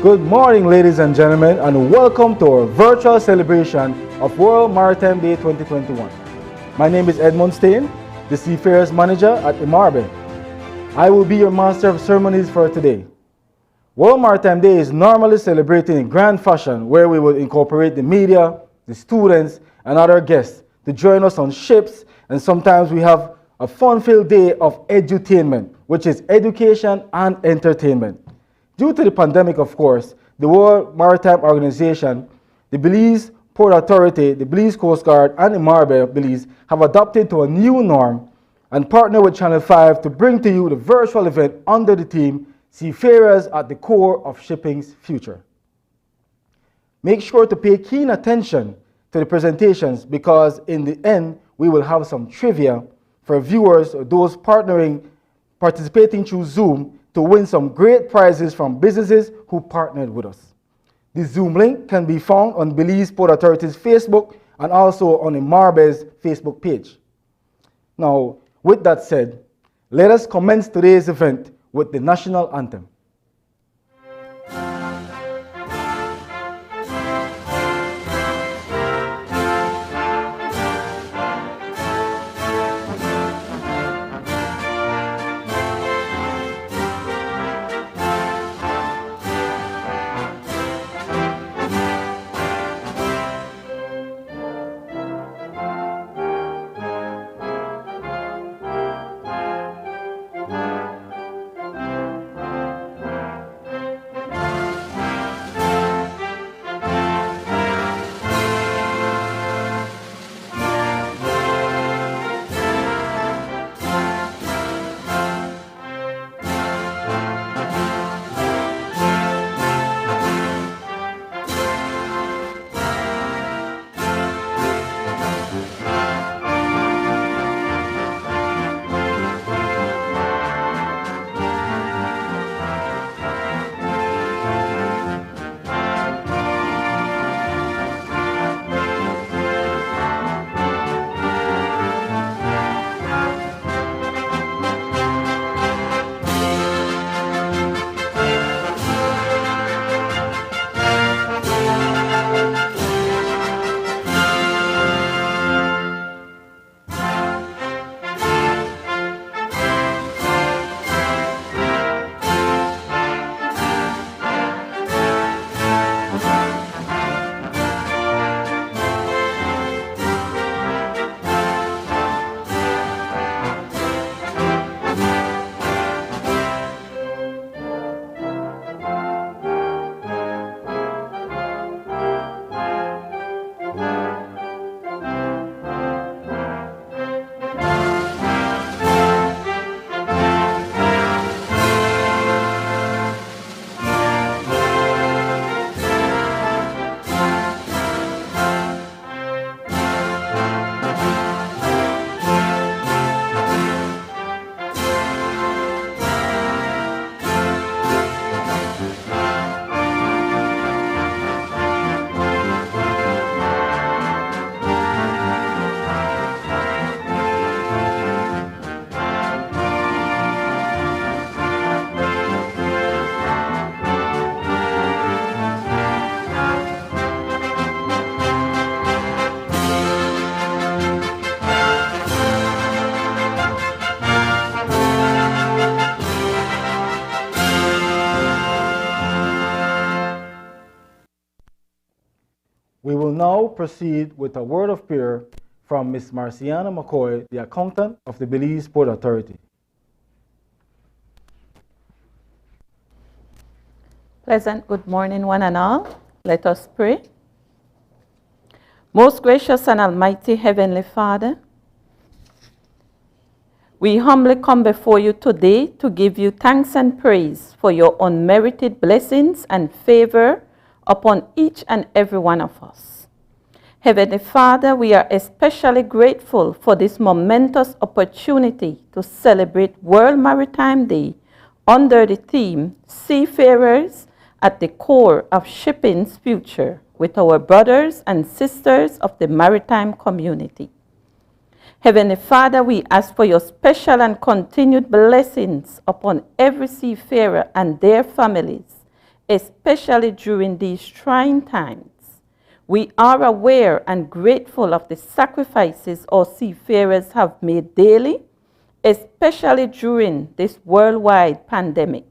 Good morning, ladies and gentlemen, and welcome to our virtual celebration of World Maritime Day 2021. My name is Edmund Stain, the Seafarers Manager at Imarbe. I will be your Master of Ceremonies for today. World Maritime Day is normally celebrated in grand fashion, where we will incorporate the media, the students, and other guests to join us on ships, and sometimes we have a fun-filled day of edutainment, which is education and entertainment. Due to the pandemic, of course, the World Maritime Organization, the Belize Port Authority, the Belize Coast Guard, and Imarbe Belize have adopted to a new norm and partner with Channel 5 to bring to you the virtual event under the theme Seafarers at the Core of Shipping's Future. Make sure to pay keen attention to the presentations because in the end, we will have some trivia for viewers or those participating through Zoom to win some great prizes from businesses who partnered with us. The Zoom link can be found on Belize Port Authority's Facebook and also on Imarbe's Facebook page. Now, with that said, let us commence today's event with the National Anthem. We will now proceed with a word of prayer from Ms. Marciana McCoy, the accountant of the Belize Port Authority. Pleasant good morning, one and all. Let us pray. Most gracious and almighty Heavenly Father, we humbly come before you today to give you thanks and praise for your unmerited blessings and favor upon each and every one of us. Heavenly Father, we are especially grateful for this momentous opportunity to celebrate World Maritime Day under the theme Seafarers at the Core of Shipping's Future with our brothers and sisters of the maritime community. Heavenly Father, we ask for your special and continued blessings upon every seafarer and their families, especially during these trying times. We are aware and grateful of the sacrifices our seafarers have made daily, especially during this worldwide pandemic.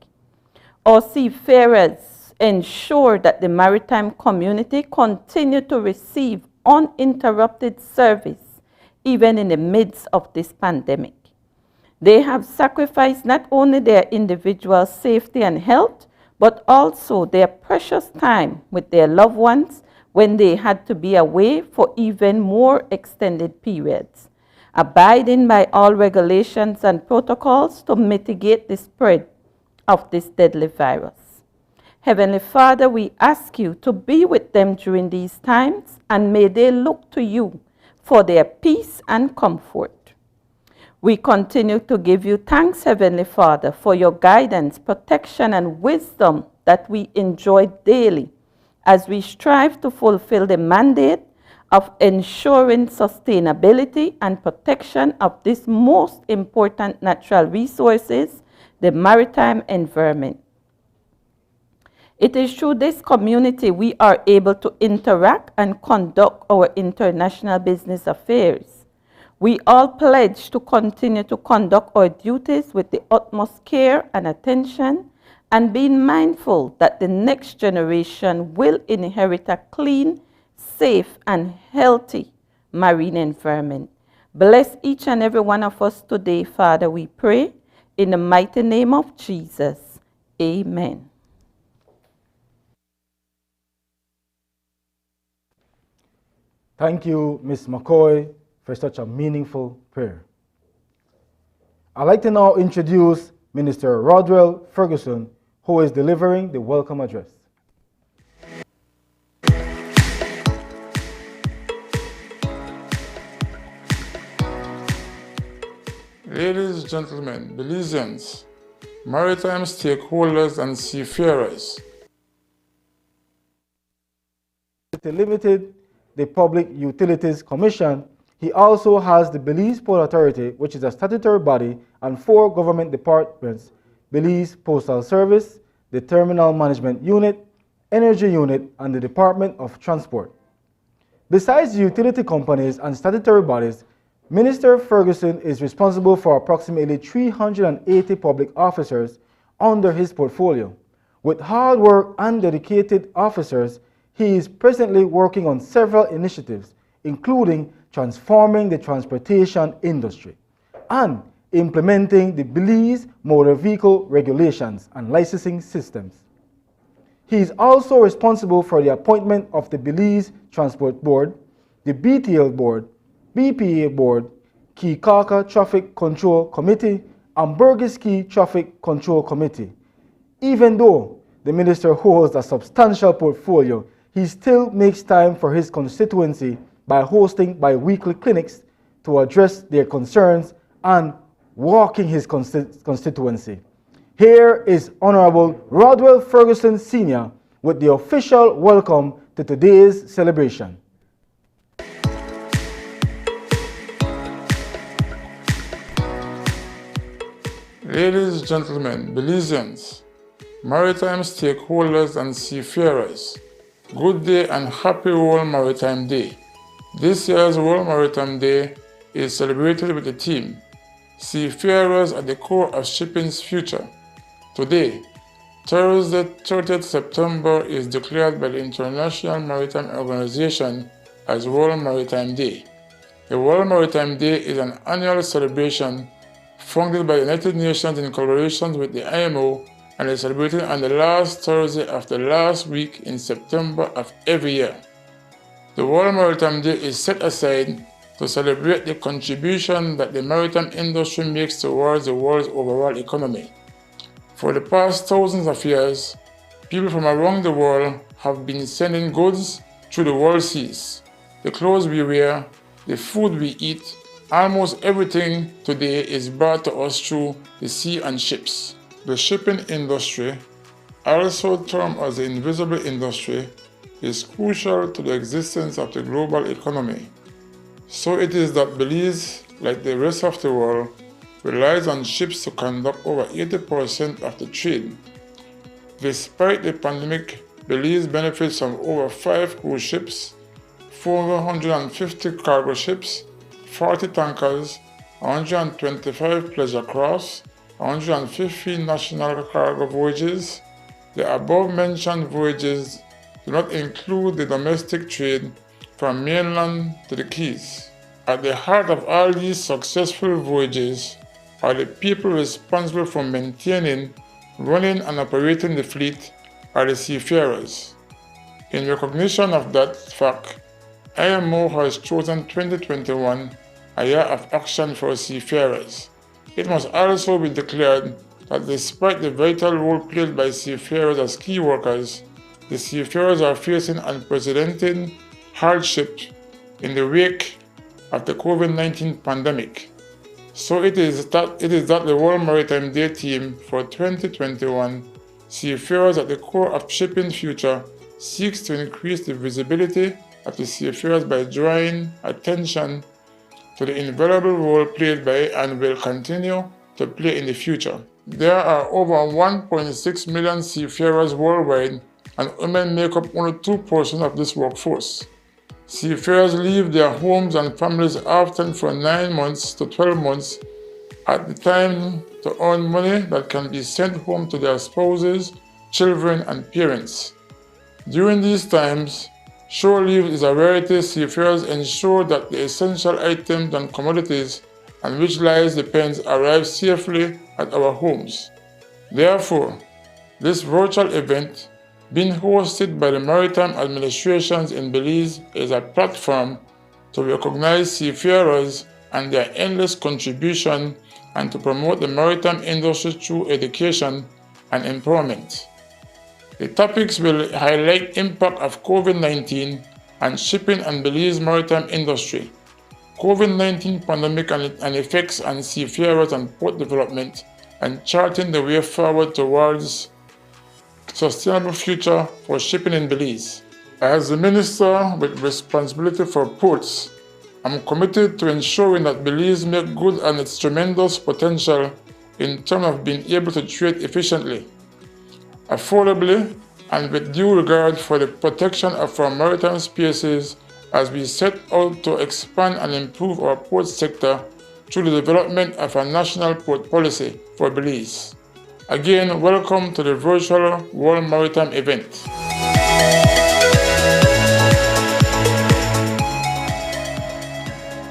Our seafarers ensure that the maritime community continue to receive uninterrupted service even in the midst of this pandemic. They have sacrificed not only their individual safety and health, but also their precious time with their loved ones when they had to be away for even more extended periods, abiding by all regulations and protocols to mitigate the spread of this deadly virus. Heavenly Father, we ask you to be with them during these times, and may they look to you for their peace and comfort. We continue to give you thanks, Heavenly Father, for your guidance, protection, and wisdom that we enjoy daily as we strive to fulfill the mandate of ensuring sustainability and protection of this most important natural resources, the maritime environment. It is through this community we are able to interact and conduct our international business affairs. We all pledge to continue to conduct our duties with the utmost care and attention, and being mindful that the next generation will inherit a clean, safe, and healthy marine environment. Bless each and every one of us today, Father, we pray, in the mighty name of Jesus. Amen. Thank you, Ms. McCoy, for such a meaningful prayer. I'd like to now introduce Minister Rodwell Ferguson, who is delivering the welcome address. Ladies, gentlemen, Belizeans, maritime stakeholders and seafarers. Limited the Public Utilities Commission, he also has the Belize Port Authority, which is a statutory body, and 4 government departments: Belize Postal Service, the Terminal Management Unit, Energy Unit, and the Department of Transport. Besides the utility companies and statutory bodies, Minister Ferguson is responsible for approximately 380 public officers under his portfolio. With hard work and dedicated officers, he is presently working on several initiatives, including transforming the transportation industry and implementing the Belize motor vehicle regulations and licensing systems. He is also responsible for the appointment of the Belize Transport Board, the BTL Board, BPA Board, Kikaka Traffic Control Committee, and Burgess Key Traffic Control Committee. Even though the minister holds a substantial portfolio, he still makes time for his constituency by hosting bi-weekly clinics to address their concerns and walking his constituency. Here is Honorable Rodwell Ferguson Sr. with the official welcome to today's celebration. Ladies, gentlemen, Belizeans, maritime stakeholders and seafarers, good day and happy World Maritime Day. This year's World Maritime Day is celebrated with the theme, Seafarers at the Core of Shipping's Future. Today, Thursday, 30th September, is declared by the International Maritime Organization as World Maritime Day. The World Maritime Day is an annual celebration founded by the United Nations in collaboration with the IMO, and is celebrated on the last Thursday of the last week in September of every year. The World Maritime Day is set aside to celebrate the contribution that the maritime industry makes towards the world's overall economy. For the past thousands of years, people from around the world have been sending goods through the world seas. The clothes we wear, the food we eat, almost everything today is brought to us through the sea and ships. The shipping industry, also termed as the invisible industry, is crucial to the existence of the global economy. So it is that Belize, like the rest of the world, relies on ships to conduct over 80% of the trade. Despite the pandemic, Belize benefits from over 5 cruise ships, 450 cargo ships, 40 tankers, 125 pleasure crafts, 150 national cargo voyages. The above-mentioned voyages do not include the domestic trade from mainland to the Keys. At the heart of all these successful voyages are the people responsible for maintaining, running and operating the fleet are the seafarers. In recognition of that fact, IMO has chosen 2021 a year of action for seafarers. It must also be declared that despite the vital role played by seafarers as key workers, the seafarers are facing unprecedented hardship in the wake of the COVID-19 pandemic. So it is that the World Maritime Day theme for 2021, Seafarers at the Core of Shipping Future, seeks to increase the visibility of the seafarers by drawing attention to the invaluable role played by and will continue to play in the future. There are over 1.6 million seafarers worldwide, and women make up only 2% of this workforce. Seafarers leave their homes and families often for 9 months to 12 months at the time to earn money that can be sent home to their spouses, children, and parents. During these times, shore leave is a rarity. Seafarers ensure that the essential items and commodities on which lives depends arrive safely at our homes. Therefore, this virtual event, being hosted by the Maritime Administrations in Belize, is a platform to recognize seafarers and their endless contribution and to promote the maritime industry through education and empowerment. The topics will highlight impact of COVID-19 on shipping and Belize maritime industry, COVID-19 pandemic and effects on seafarers and port development, and charting the way forward towards sustainable future for shipping in Belize. As the Minister with responsibility for ports, I'm committed to ensuring that Belize make good on its tremendous potential in terms of being able to trade efficiently, affordably, and with due regard for the protection of our maritime spaces as we set out to expand and improve our port sector through the development of a national port policy for Belize. Again, welcome to the virtual World Maritime event.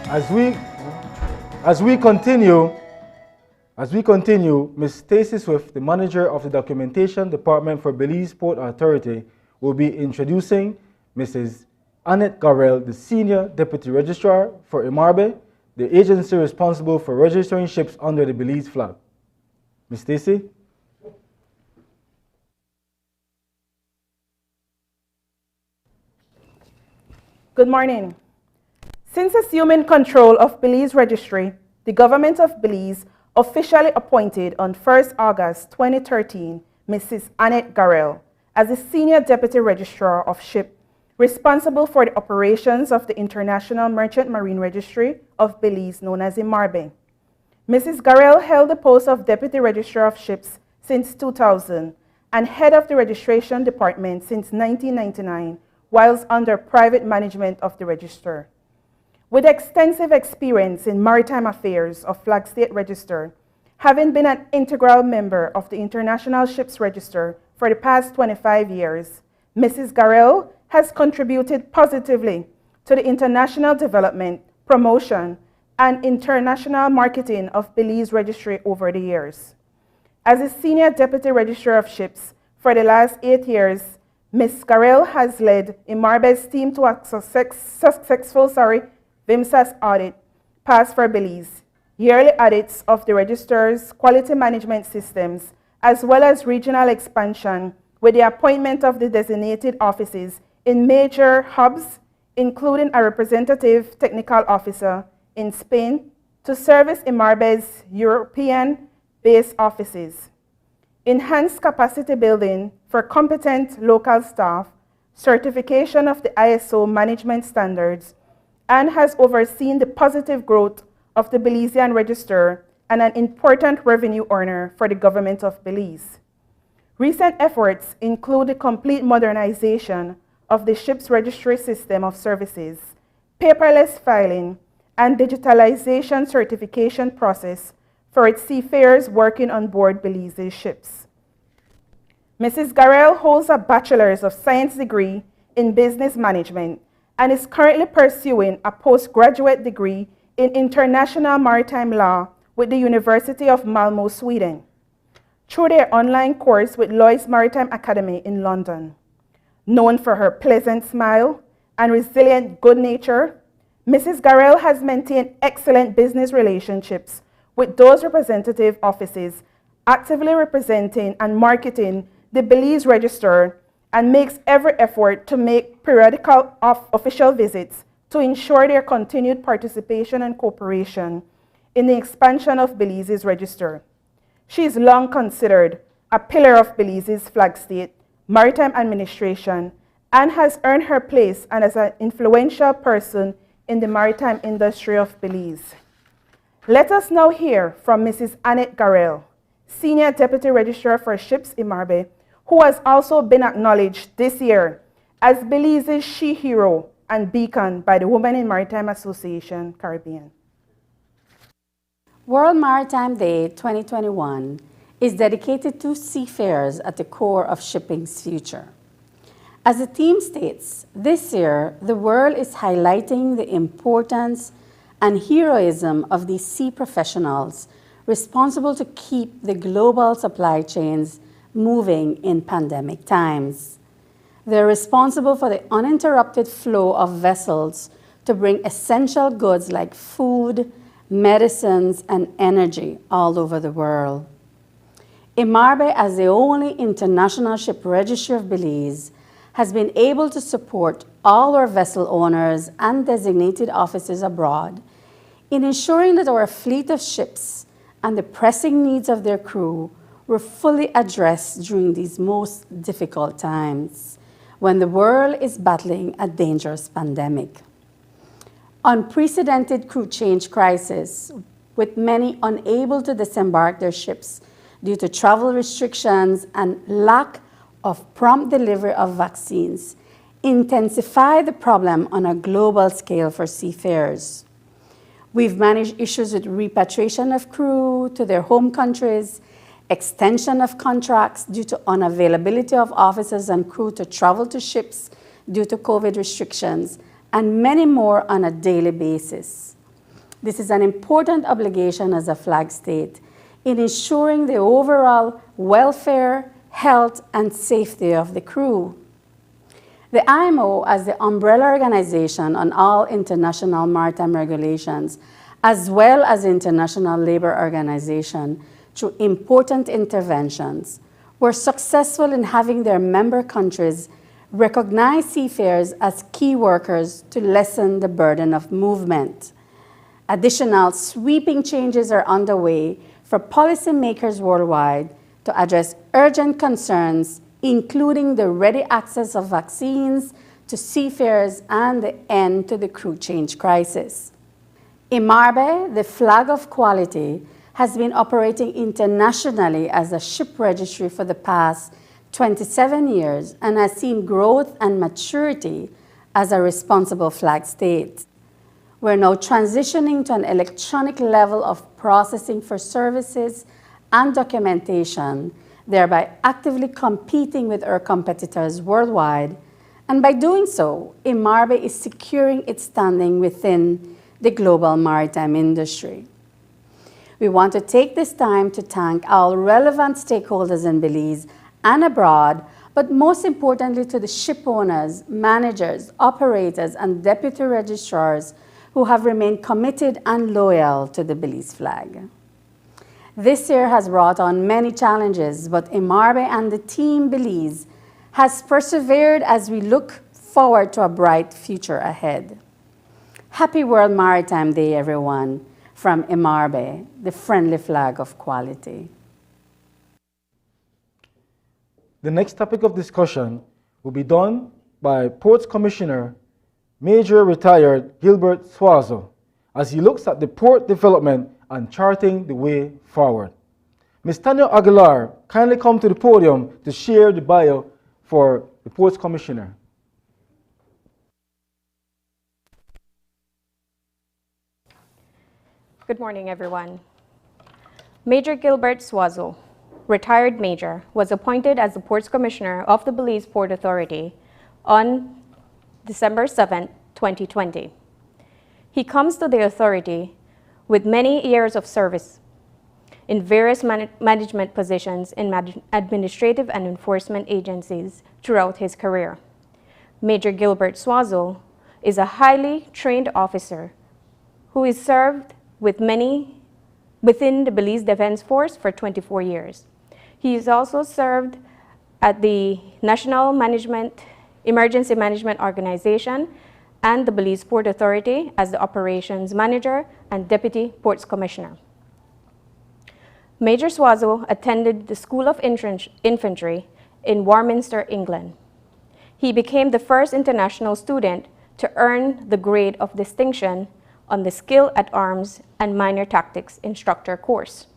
As we continue, Ms. Stacy Swift, the manager of the Documentation Department for Belize Port Authority, will be introducing Mrs. Annette Garrell, the Senior Deputy Registrar for Imarbe, the agency responsible for registering ships under the Belize flag. Ms. Stacy? Good morning. Since assuming control of Belize Registry, the government of Belize officially appointed on 1st August 2013 Mrs. Annette Garrell as the Senior Deputy Registrar of Ship, responsible for the operations of the International Merchant Marine Registry of Belize, known as Imarbe. Mrs. Garrell held the post of Deputy Registrar of Ships since 2000 and head of the Registration Department since 1999, whilst under private management of the Register. With extensive experience in maritime affairs of Flag State Register, having been an integral member of the International Ships Register for the past 25 years, Mrs. Garrell has contributed positively to the international development, promotion, and international marketing of Belize Registry over the years. As a Senior Deputy Registrar of Ships for the last 8 years, Ms. Garrell has led Imarbe's team to a successful VIMSAS audit passed for Belize, yearly audits of the Register's quality management systems, as well as regional expansion with the appointment of the designated offices in major hubs, including a representative technical officer in Spain to service Imarbe's European-based offices. Enhanced capacity building for competent local staff, certification of the ISO management standards, and has overseen the positive growth of the Belizean Register and an important revenue earner for the government of Belize. Recent efforts include the complete modernization of the ship's registry system of services, paperless filing, and digitalization certification process for its seafarers working on board Belize's ships. Mrs. Garrell holds a Bachelor's of Science degree in Business Management and is currently pursuing a postgraduate degree in International Maritime Law with the University of Malmö, Sweden, through their online course with Lloyd's Maritime Academy in London. Known for her pleasant smile and resilient good nature, Mrs. Garrell has maintained excellent business relationships with those representative offices actively representing and marketing the Belize Register and makes every effort to make periodical official visits to ensure their continued participation and cooperation in the expansion of Belize's Register. She is long considered a pillar of Belize's flag state, maritime administration, and has earned her place as an influential person in the maritime industry of Belize. Let us now hear from Mrs. Annette Garrell, Senior Deputy Registrar for Ships Imarbe, who has also been acknowledged this year as Belize's She Hero and Beacon by the Women in Maritime Association Caribbean. World Maritime Day 2021 is dedicated to seafarers at the core of shipping's future. As the theme states, this year the world is highlighting the importance and heroism of these sea professionals responsible to keep the global supply chains moving in pandemic times. They're responsible for the uninterrupted flow of vessels to bring essential goods like food, medicines, and energy all over the world. Imarbe, as the only international ship registry of Belize, has been able to support all our vessel owners and designated officers abroad in ensuring that our fleet of ships and the pressing needs of their crew were fully addressed during these most difficult times when the world is battling a dangerous pandemic. Unprecedented crew change crisis, with many unable to disembark their ships due to travel restrictions and lack of prompt delivery of vaccines, intensify the problem on a global scale for seafarers. We've managed issues with repatriation of crew to their home countries, extension of contracts due to unavailability of officers and crew to travel to ships due to COVID restrictions, and many more on a daily basis. This is an important obligation as a flag state in ensuring the overall welfare, health, and safety of the crew. The IMO, as the umbrella organization on all international maritime regulations, as well as the International Labour Organization, through important interventions, were successful in having their member countries recognize seafarers as key workers to lessen the burden of movement. Additional sweeping changes are underway for policymakers worldwide to address urgent concerns, including the ready access of vaccines to seafarers and the end to the crew change crisis. Imarbe, the flag of quality, has been operating internationally as a ship registry for the past 27 years and has seen growth and maturity as a responsible flag state. We're now transitioning to an electronic level of processing for services and documentation, thereby actively competing with our competitors worldwide. And by doing so, Imarbe is securing its standing within the global maritime industry. We want to take this time to thank all relevant stakeholders in Belize and abroad, but most importantly to the ship owners, managers, operators, and deputy registrars who have remained committed and loyal to the Belize flag. This year has brought on many challenges, but Imarbe and the team Belize has persevered as we look forward to a bright future ahead. Happy World Maritime Day, everyone, from Imarbe, the friendly flag of quality. The next topic of discussion will be done by Ports Commissioner, Major Retired Gilbert Swazo, as he looks at the port development and charting the way forward. Ms. Tanya Aguilar, kindly come to the podium to share the bio for the Ports Commissioner. Good morning, everyone. Major Gilbert Swazo, retired major, was appointed as the Ports Commissioner of the Belize Port Authority on December 7, 2020. He comes to the authority with many years of service in various management positions in administrative and enforcement agencies throughout his career. Major Gilbert Swazo is a highly trained officer who has served within the Belize Defense Force for 24 years. He has also served at the National Emergency Management Organization and the Belize Port Authority as the Operations Manager and Deputy Ports Commissioner. Major Swazo attended the School of Infantry in Warminster, England. He became the first international student to earn the grade of distinction on the Skill at Arms and Minor Tactics Instructor course.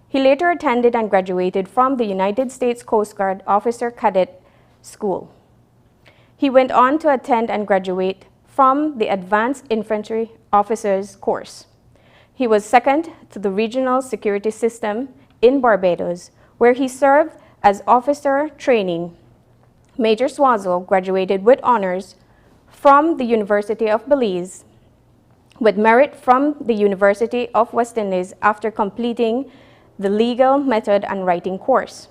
He later attended and graduated from the United States Coast Guard Officer Cadet School. He went on to attend and graduate from the Advanced Infantry Officers course. He was second to the Regional Security System in Barbados, where he served as officer training. Major Swazo graduated with honors from the University of Belize, with merit from the University of West Indies after completing the Legal Method and Writing course.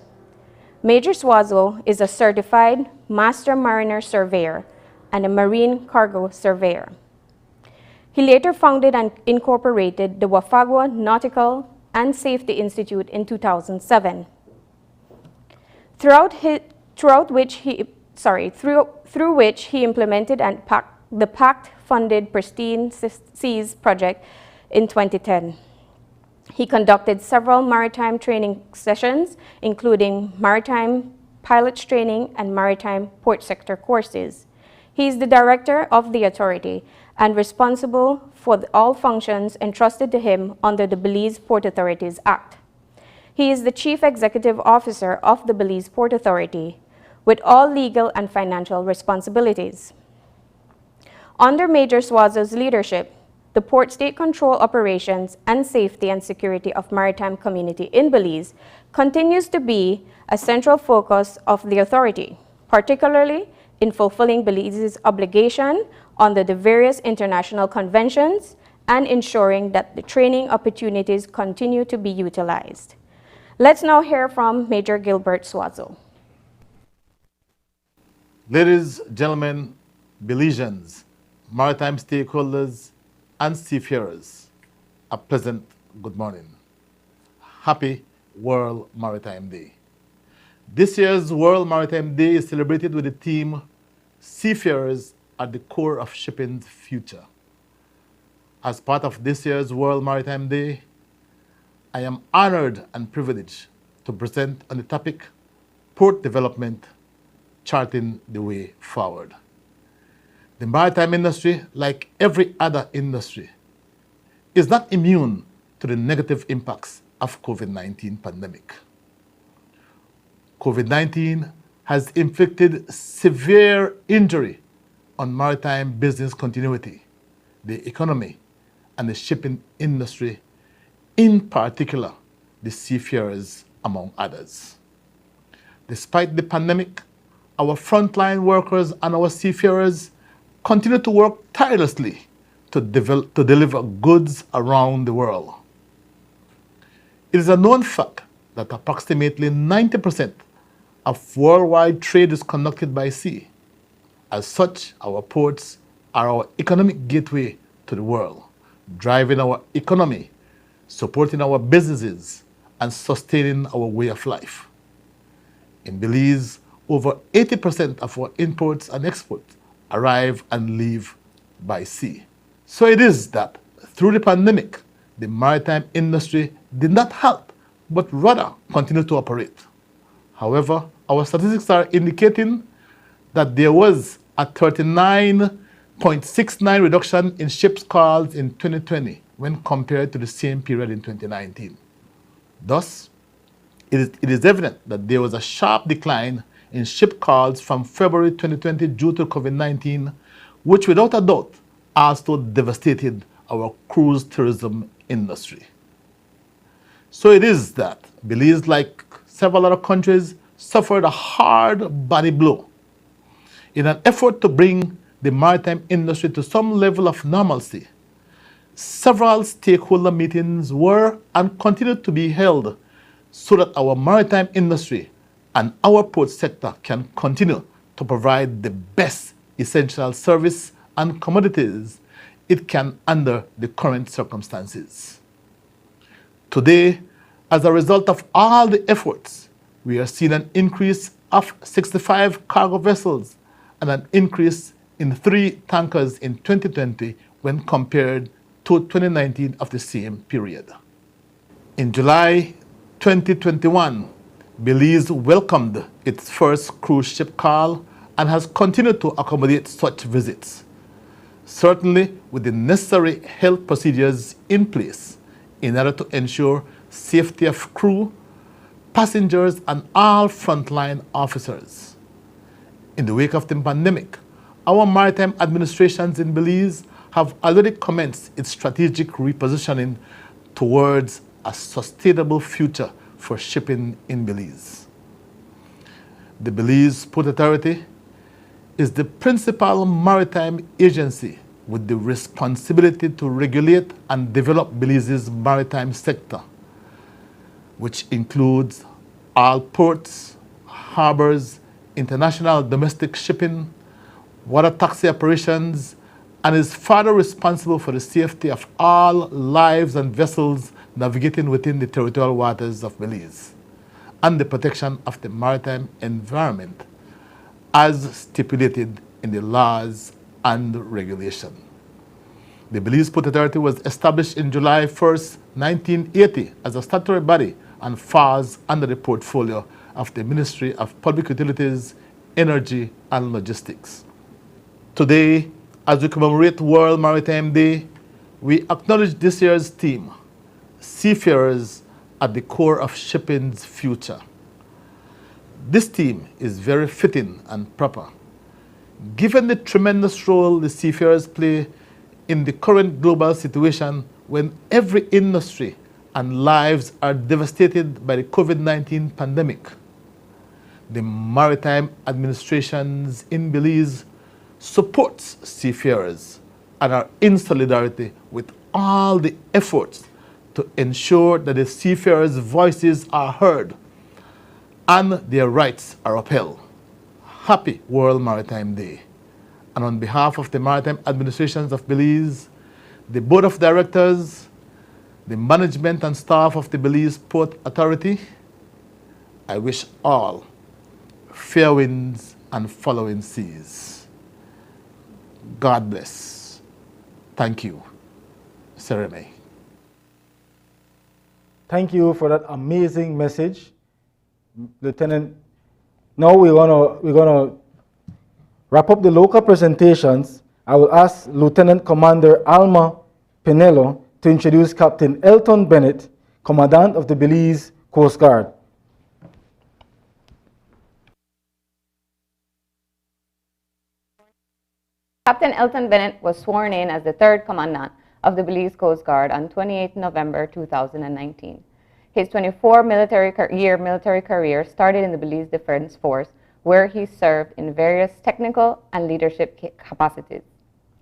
Major Swazo is a certified Master Mariner Surveyor and a Marine Cargo Surveyor. He later founded and incorporated the Wafagwa Nautical and Safety Institute in 2007. Through which he implemented the PACT-funded Pristine Seas project in 2010. He conducted several maritime training sessions, including maritime pilots training and maritime port sector courses. He is the director of the authority and responsible for all functions entrusted to him under the Belize Port Authorities Act. He is the Chief Executive Officer of the Belize Port Authority, with all legal and financial responsibilities. Under Major Swazo's leadership, the Port State Control Operations and Safety and Security of Maritime Community in Belize continues to be a central focus of the authority, particularly in fulfilling Belize's obligation under the various international conventions and ensuring that the training opportunities continue to be utilized. Let's now hear from Major Gilbert Swazo. Ladies, gentlemen, Belizeans, maritime stakeholders, and seafarers, a pleasant good morning. Happy World Maritime Day. This year's World Maritime Day is celebrated with the theme, Seafarers at the Core of Shipping's Future. As part of this year's World Maritime Day, I am honored and privileged to present on the topic, Port Development, Charting the Way Forward. The maritime industry, like every other industry, is not immune to the negative impacts of COVID-19 pandemic. COVID-19 has inflicted severe injury on maritime business continuity, the economy, and the shipping industry, in particular, the seafarers, among others. Despite the pandemic, our frontline workers and our seafarers continue to work tirelessly to deliver goods around the world. It is a known fact that approximately 90% of worldwide trade is conducted by sea. As such, our ports are our economic gateway to the world, driving our economy, supporting our businesses, and sustaining our way of life. In Belize, over 80% of our imports and exports arrive and leave by sea. So it is that through the pandemic, the maritime industry did not help, but rather continued to operate. However, our statistics are indicating that there was a 39.69 reduction in ships calls in 2020 when compared to the same period in 2019. Thus, it is evident that there was a sharp decline in ship calls from February 2020 due to COVID-19, which without a doubt also devastated our cruise tourism industry. So it is that Belize, like several other countries, suffered a hard body blow. In an effort to bring the maritime industry to some level of normalcy, several stakeholder meetings were and continue to be held so that our maritime industry and our port sector can continue to provide the best essential service and commodities it can under the current circumstances. Today, as a result of all the efforts, we are seeing an increase of 65 cargo vessels and an increase in 3 tankers in 2020 when compared to 2019 of the same period. In July 2021, Belize welcomed its first cruise ship call and has continued to accommodate such visits, certainly with the necessary health procedures in place in order to ensure safety of crew, passengers, and all frontline officers. In the wake of the pandemic, our maritime administrations in Belize have already commenced its strategic repositioning towards a sustainable future for shipping in Belize. The Belize Port Authority is the principal maritime agency with the responsibility to regulate and develop Belize's maritime sector, which includes all ports, harbors, international domestic shipping, water taxi operations, and is further responsible for the safety of all lives and vessels navigating within the territorial waters of Belize and the protection of the maritime environment as stipulated in the laws and regulation. The Belize Port Authority was established in July 1st, 1980 as a statutory body and falls under the portfolio of the Ministry of Public Utilities, Energy, and Logistics. Today, as we commemorate World Maritime Day, we acknowledge this year's theme, Seafarers at the Core of Shipping's Future. This theme is very fitting and proper, given the tremendous role the seafarers play in the current global situation when every industry and lives are devastated by the COVID-19 pandemic. The maritime administrations in Belize supports seafarers and are in solidarity with all the efforts to ensure that the seafarers' voices are heard and their rights are upheld. Happy World Maritime Day. And on behalf of the maritime administrations of Belize, the Board of Directors, the management and staff of the Belize Port Authority, I wish all fair winds and following seas. God bless. Thank you. Sereme. Thank you for that amazing message, Lieutenant. Now we're gonna wrap up the local presentations. I will ask Lieutenant Commander Alma Pinello to introduce Captain Elton Bennett, Commandant of the Belize Coast Guard. Captain Elton Bennett was sworn in as the 3rd Commandant of the Belize Coast Guard on 28 November 2019. His 24-year military career started in the Belize Defense Force, where he served in various technical and leadership capacities.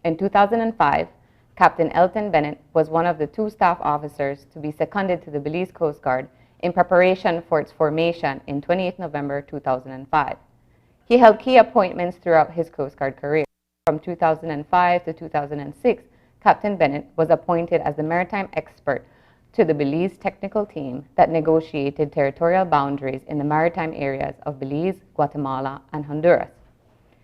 In 2005, Captain Elton Bennett was one of the 2 staff officers to be seconded to the Belize Coast Guard in preparation for its formation in 28 November 2005. He held key appointments throughout his Coast Guard career. From 2005 to 2006, Captain Bennett was appointed as the maritime expert to the Belize technical team that negotiated territorial boundaries in the maritime areas of Belize, Guatemala, and Honduras.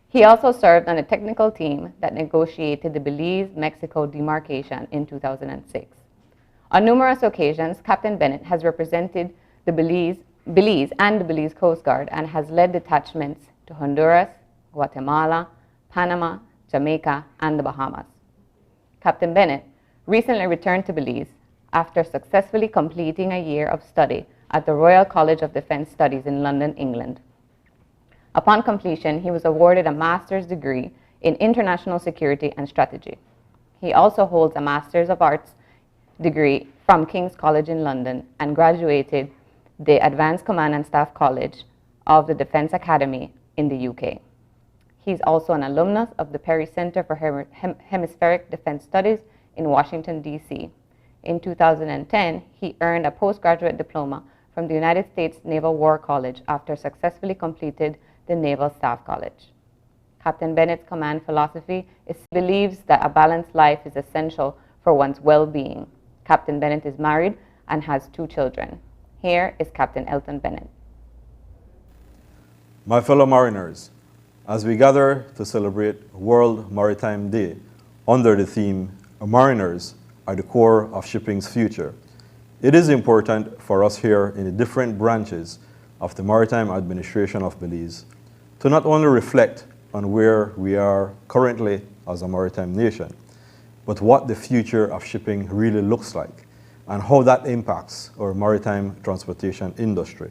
He also served on the technical team that negotiated the Belize-Mexico demarcation in 2006. On numerous occasions, Captain Bennett has represented the Belize and the Belize Coast Guard and has led detachments to Honduras, Guatemala, Panama, Jamaica, and the Bahamas. Captain Bennett recently returned to Belize after successfully completing a year of study at the Royal College of Defence Studies in London, England. Upon completion, he was awarded a master's degree in international security and strategy. He also holds a Master's of Arts degree from King's College in London and graduated the Advanced Command and Staff College of the Defence Academy in the UK. He's also an alumnus of the Perry Center for Hemispheric Defense Studies in Washington, D.C. In 2010, he earned a postgraduate diploma from the United States Naval War College after successfully completed the Naval Staff College. Captain Bennett's command philosophy believes that a balanced life is essential for one's well-being. Captain Bennett is married and has 2 children. Here is Captain Elton Bennett. My fellow mariners, as we gather to celebrate World Maritime Day under the theme, Mariners are the core of shipping's future, it is important for us here in the different branches of the Maritime Administration of Belize to not only reflect on where we are currently as a maritime nation, but what the future of shipping really looks like and how that impacts our maritime transportation industry,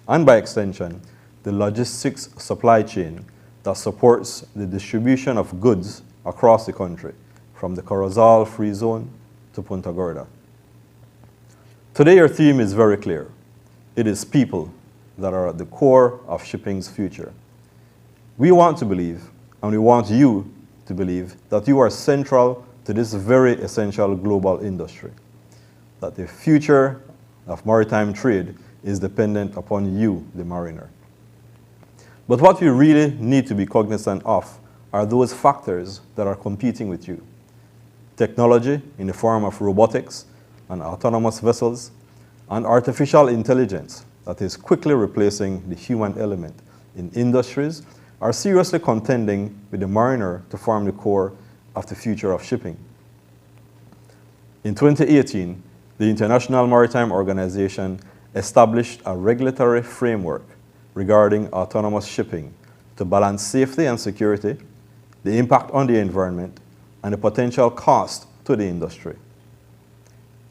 and by extension, the logistics supply chain that supports the distribution of goods across the country, from the Corozal Free Zone to Punta Gorda. Today our theme is very clear. It is people that are at the core of shipping's future. We want to believe, and we want you to believe, that you are central to this very essential global industry, that the future of maritime trade is dependent upon you, the mariner. But what we really need to be cognizant of are those factors that are competing with you. Technology in the form of robotics and autonomous vessels, and artificial intelligence that is quickly replacing the human element in industries are seriously contending with the mariner to form the core of the future of shipping. In 2018, the International Maritime Organization established a regulatory framework regarding autonomous shipping to balance safety and security, the impact on the environment, and the potential cost to the industry.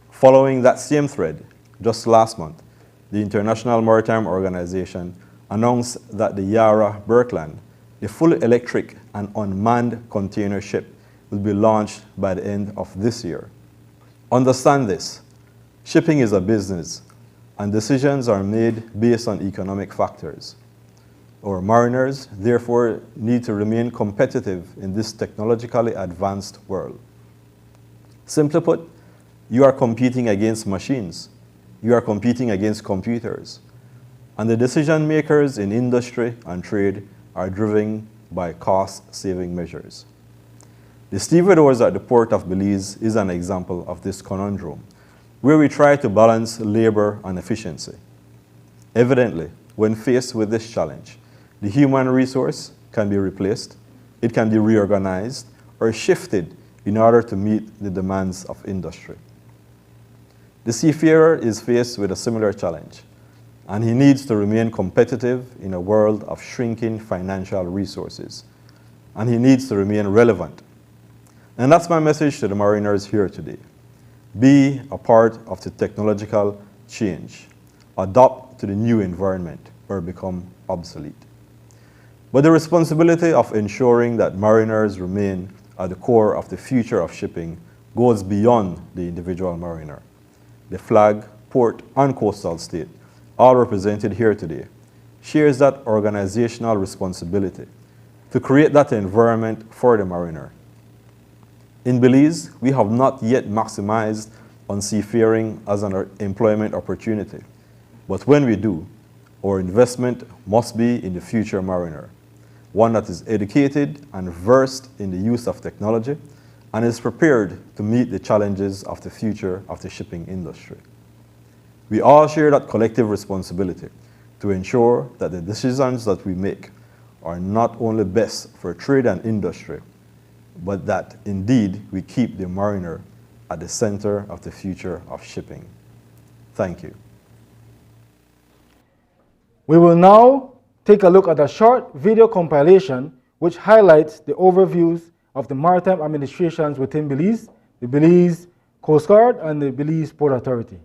Following that same thread, just last month, the International Maritime Organization announced that the Yara Birkeland, the fully electric and unmanned container ship, will be launched by the end of this year. Understand this, shipping is a business, and decisions are made based on economic factors. Our mariners, therefore, need to remain competitive in this technologically advanced world. Simply put, you are competing against machines. You are competing against computers. And the decision makers in industry and trade are driven by cost-saving measures. The stevedores at the Port of Belize is an example of this conundrum, where we try to balance labor and efficiency. Evidently, when faced with this challenge, the human resource can be replaced, it can be reorganized, or shifted in order to meet the demands of industry. The seafarer is faced with a similar challenge, and he needs to remain competitive in a world of shrinking financial resources, and he needs to remain relevant. And that's my message to the mariners here today. Be a part of the technological change. Adapt to the new environment or become obsolete. But the responsibility of ensuring that mariners remain at the core of the future of shipping goes beyond the individual mariner. The flag, port, and coastal state, all represented here today, shares that organizational responsibility to create that environment for the mariner. In Belize, we have not yet maximized on seafaring as an employment opportunity. But when we do, our investment must be in the future mariner, one that is educated and versed in the use of technology and is prepared to meet the challenges of the future of the shipping industry. We all share that collective responsibility to ensure that the decisions that we make are not only best for trade and industry, but that indeed we keep the mariner at the center of the future of shipping. Thank you. We will now take a look at a short video compilation which highlights the overviews of the maritime administrations within Belize, the Belize Coast Guard, and the Belize Port Authority.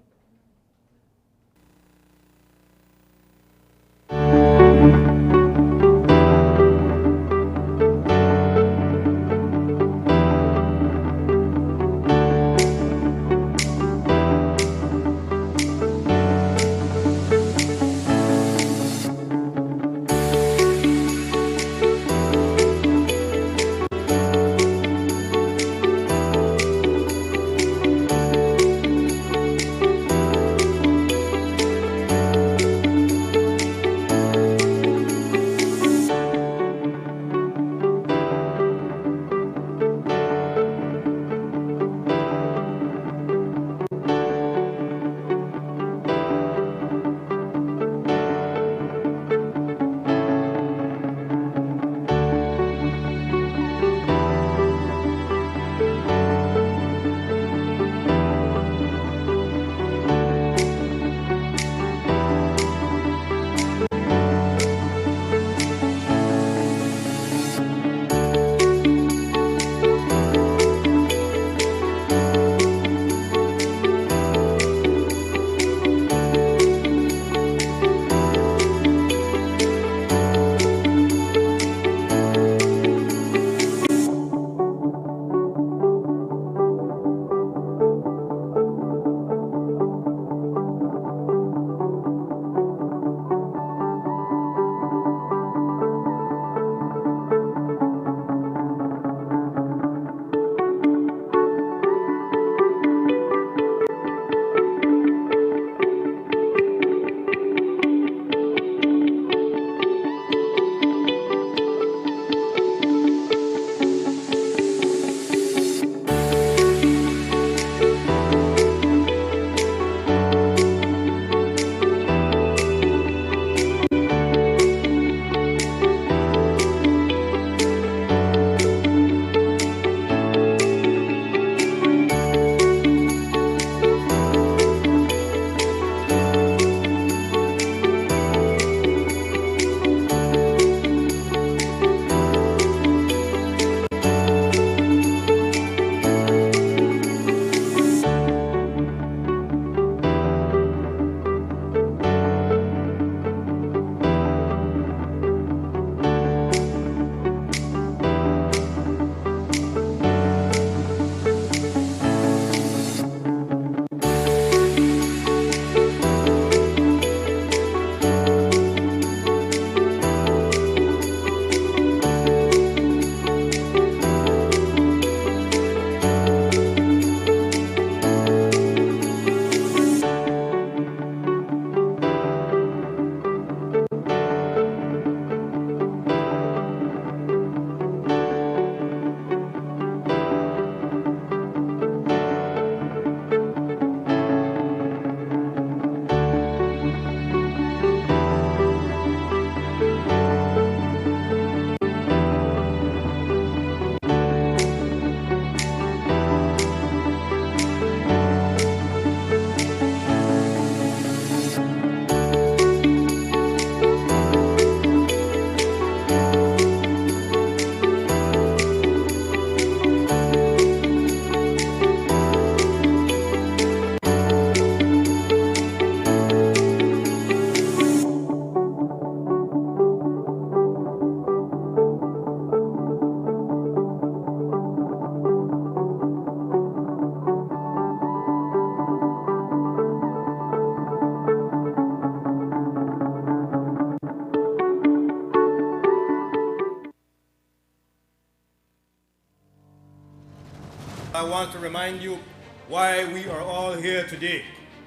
want to remind you why we are all here today.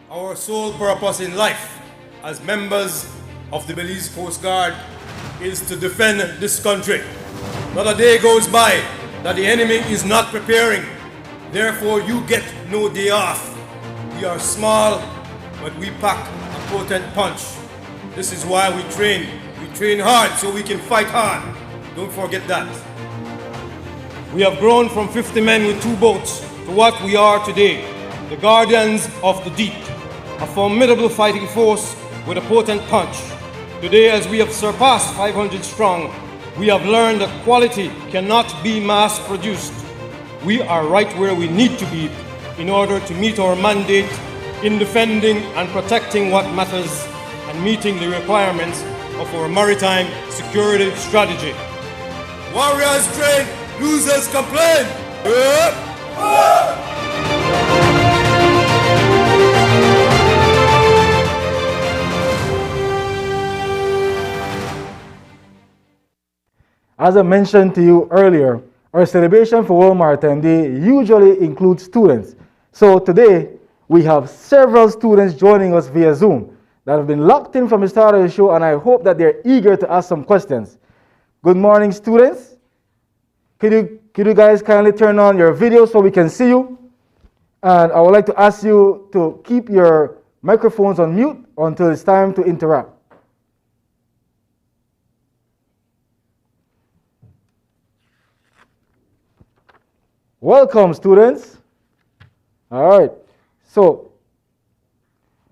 Our sole purpose in life as members of the Belize Coast Guard is to defend this country. Not a day goes by that the enemy is not preparing. Therefore, you get no day off. We are small, but we pack a potent punch. This is why we train. We train hard so we can fight hard. Don't forget that. We have grown from 50 men with 2 boats to what we are today, the guardians of the deep, a formidable fighting force with a potent punch. Today, as we have surpassed 500 strong, we have learned that quality cannot be mass-produced. We are right where we need to be in order to meet our mandate in defending and protecting what matters and meeting the requirements of our maritime security strategy. Warriors train, losers complain. As I mentioned to you earlier, our celebration for World Maritime Day usually includes students. So today, we have several students joining us via Zoom that have been locked in from the start of the show, and I hope that they're eager to ask some questions. Good morning, students. Could you guys kindly turn on your video so we can see you? And I would like to ask you to keep your microphones on mute until it's time to interact. Welcome, students. All right. So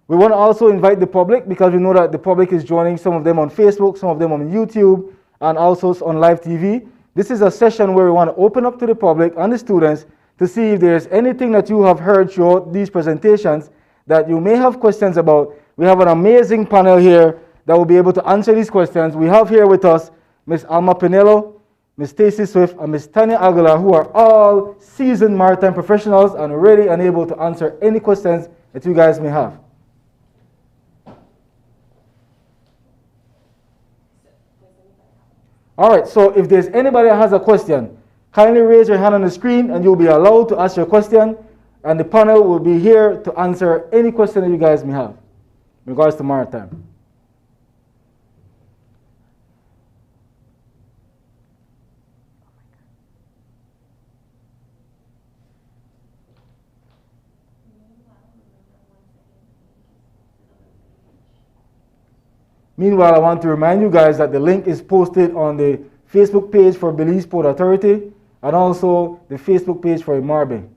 we want to also invite the public, because we know that the public is joining, some of them on Facebook, some of them on YouTube, and also on live TV. This is a session where we want to open up to the public and the students to see if there's anything that you have heard throughout these presentations that you may have questions about. We have an amazing panel here that will be able to answer these questions. We have here with us Ms. Alma Pinello, Ms. Stacy Swift, and Ms. Tanya Aguilar, who are all seasoned maritime professionals and ready and able to answer any questions that you guys may have. All right, so if there's anybody that has a question, kindly raise your hand on the screen and you'll be allowed to ask your question, and the panel will be here to answer any question that you guys may have in regards to maritime. Meanwhile, I want to remind you guys that the link is posted on the Facebook page for Belize Port Authority and also the Facebook page for Imarbe.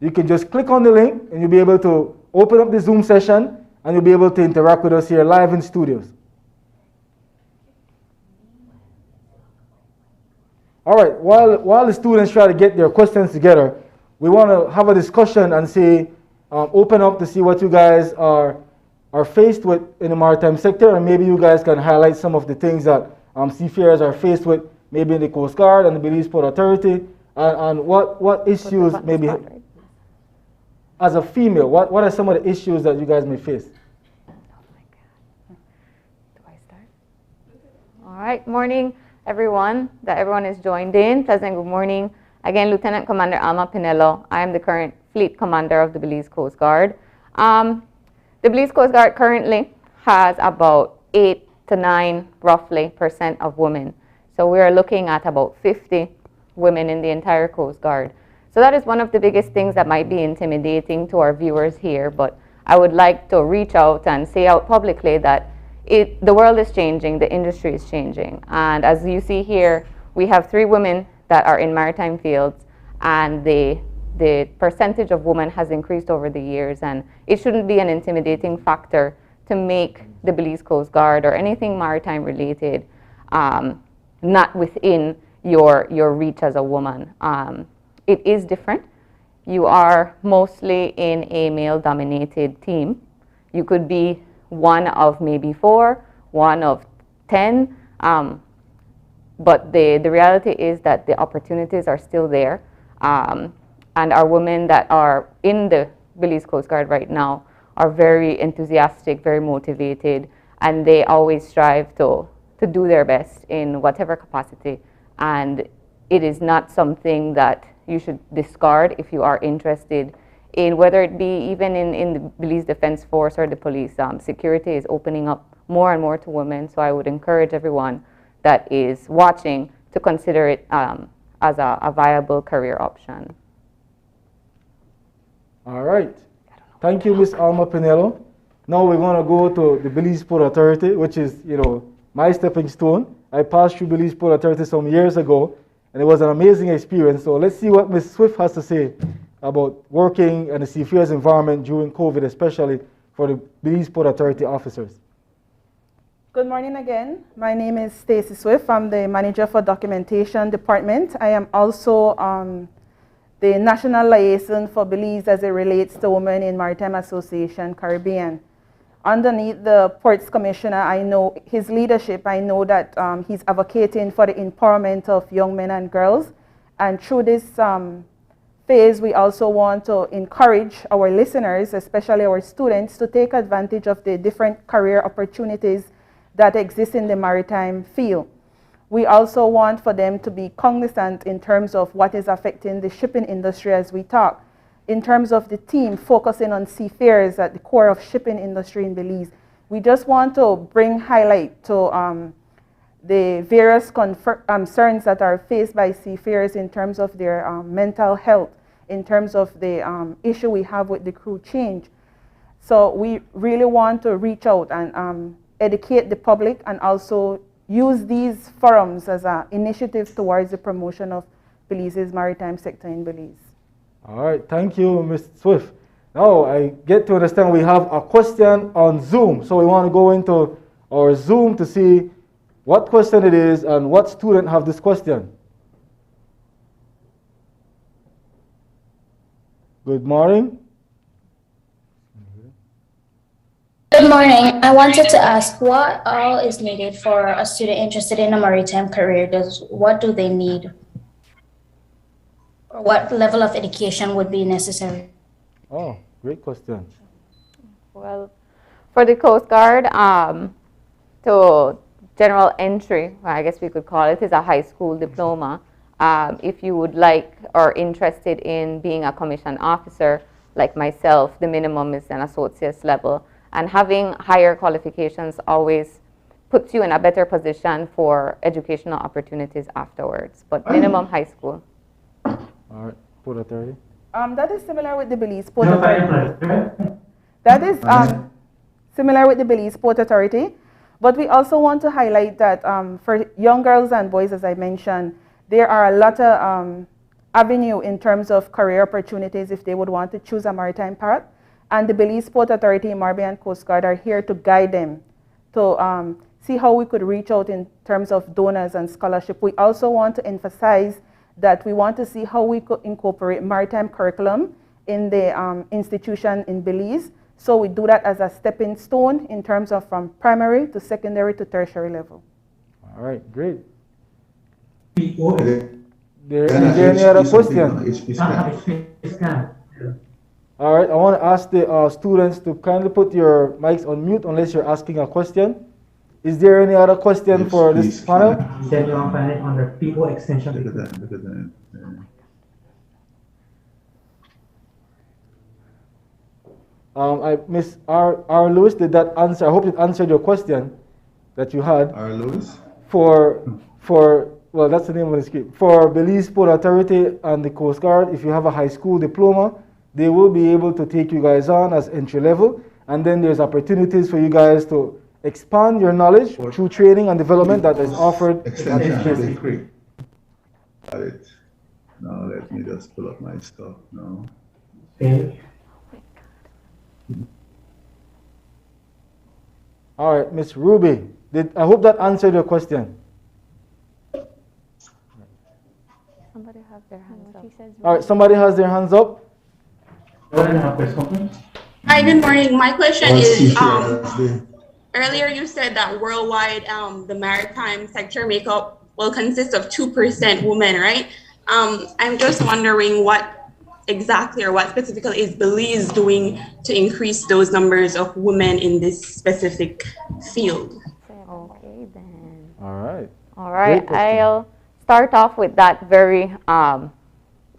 You can just click on the link and you'll be able to open up the Zoom session and you'll be able to interact with us here live in studios. All right, while the students try to get their questions together, we want to have a discussion and see, open up to see what you guys are faced with in the maritime sector, and maybe you guys can highlight some of the things that seafarers are faced with, maybe in the Coast Guard and the Belize Port Authority, and what issues maybe, as a female, what are some of the issues that you guys may face? Oh my God. Do I start? All right, morning everyone, that everyone is joined in. Pleasant good morning. Again, Lieutenant Commander Alma Pinello. I am the current Fleet Commander of the Belize Coast Guard. The Belize Coast Guard currently has about 8 to 9, roughly, % of women. So we are looking at about 50 women in the entire Coast Guard. So that is one of the biggest things that might be intimidating to our viewers here, but I would like to reach out and say out publicly that the world is changing, the industry is changing. And as you see here, we have 3 women that are in maritime fields, and the percentage of women has increased over the years, and it shouldn't be an intimidating factor to make the Belize Coast Guard or anything maritime related not within your reach as a woman. It is different. You are mostly in a male-dominated team. You could be one of maybe 4, one of 10, but the reality is that the opportunities are still there. And our women that are in the Belize Coast Guard right now are very enthusiastic, very motivated, and they always strive to do their best in whatever capacity. And it is not something that you should discard if you are interested in, whether it be even in the Belize Defense Force or the police. Security is opening up more and more to women, so I would encourage everyone that is watching to consider it as a viable career option. All right. Thank you, Ms. Alma Pinello. Now we're going to go to the Belize Port Authority, which is, my stepping stone. I passed through Belize Port Authority some years ago, and it was an amazing experience. So let's see what Ms. Swift has to say about working in the seafarers environment during COVID, especially for the Belize Port Authority officers. Good morning again. My name is Stacy Swift. I'm the Manager for Documentation Department. I am also the National Liaison for Belize as it relates to Women in Maritime Association Caribbean. Underneath the Ports Commissioner, I know his leadership, I know that he's advocating for the empowerment of young men and girls. And through this phase, we also want to encourage our listeners, especially our students, to take advantage of the different career opportunities that exist in the maritime field. We also want for them to be cognizant in terms of what is affecting the shipping industry as we talk. In terms of the team focusing on seafarers at the core of shipping industry in Belize, we just want to bring highlight to the various concerns that are faced by seafarers in terms of their mental health, in terms of the issue we have with the crew change. So we really want to reach out and educate the public and also use these forums as an initiative towards the promotion of Belize's maritime sector in Belize. All right, thank you, Ms. Swift. Now I get to understand we have a question on Zoom. So we want to go into our Zoom to see what question it is and what student have this question. Good morning. Good morning. I wanted to ask what all is needed for a student interested in a maritime career. What do they need? Or what level of education would be necessary? Oh, great question. Well, for the Coast Guard, to general entry, I guess we could call it, is a high school diploma. If you would like or interested in being a commissioned officer like myself, the minimum is an associate's level. And having higher qualifications always puts you in a better position for educational opportunities afterwards. But minimum high school. All right, Port Authority. That is similar with the Belize Port Authority. That is similar with the Belize Port Authority. But we also want to highlight that for young girls and boys, as I mentioned, there are a lot of avenue in terms of career opportunities if they would want to choose a maritime path. And the Belize Port Authority, Imarbe and Coast Guard are here to guide them to see how we could reach out in terms of donors and scholarship. We also want to emphasize that we want to see how we could incorporate maritime curriculum in the institution in Belize. So we do that as a stepping stone in terms of from primary to secondary to tertiary level. All right, great. Is there any other question? All right, I want to ask the students to kindly put your mics on mute unless you're asking a question. Is there any other question for this panel? Said you find it under people extension. Look at that. Miss R. Lewis, did that answer? I hope it answered your question that you had. R. Lewis? Well, that's the name of the script. For Belize Port Authority and the Coast Guard, if you have a high school diploma, they will be able to take you guys on as entry level. And then there's opportunities for you guys to expand your knowledge through training and development that is offered. Extension. Got it. Now let me just pull up my stuff now. All right, Miss Ruby, I hope that answered your question. Somebody has their hands up. All right, somebody has their hands up. Hi, good morning. My question is, earlier you said that worldwide, the maritime sector consists of 2% women, right? I'm just wondering what exactly or what specifically is Belize doing to increase those numbers of women in this specific field? Okay, then. All right. All right, I'll start off with that very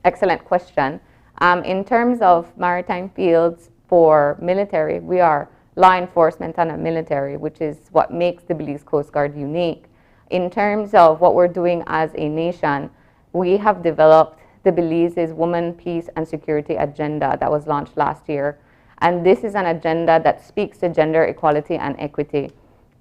excellent question. In terms of maritime fields for military, we are law enforcement and a military, which is what makes the Belize Coast Guard unique. In terms of what we're doing as a nation, we have developed the Belize's Women, Peace and Security Agenda that was launched last year. And this is an agenda that speaks to gender equality and equity.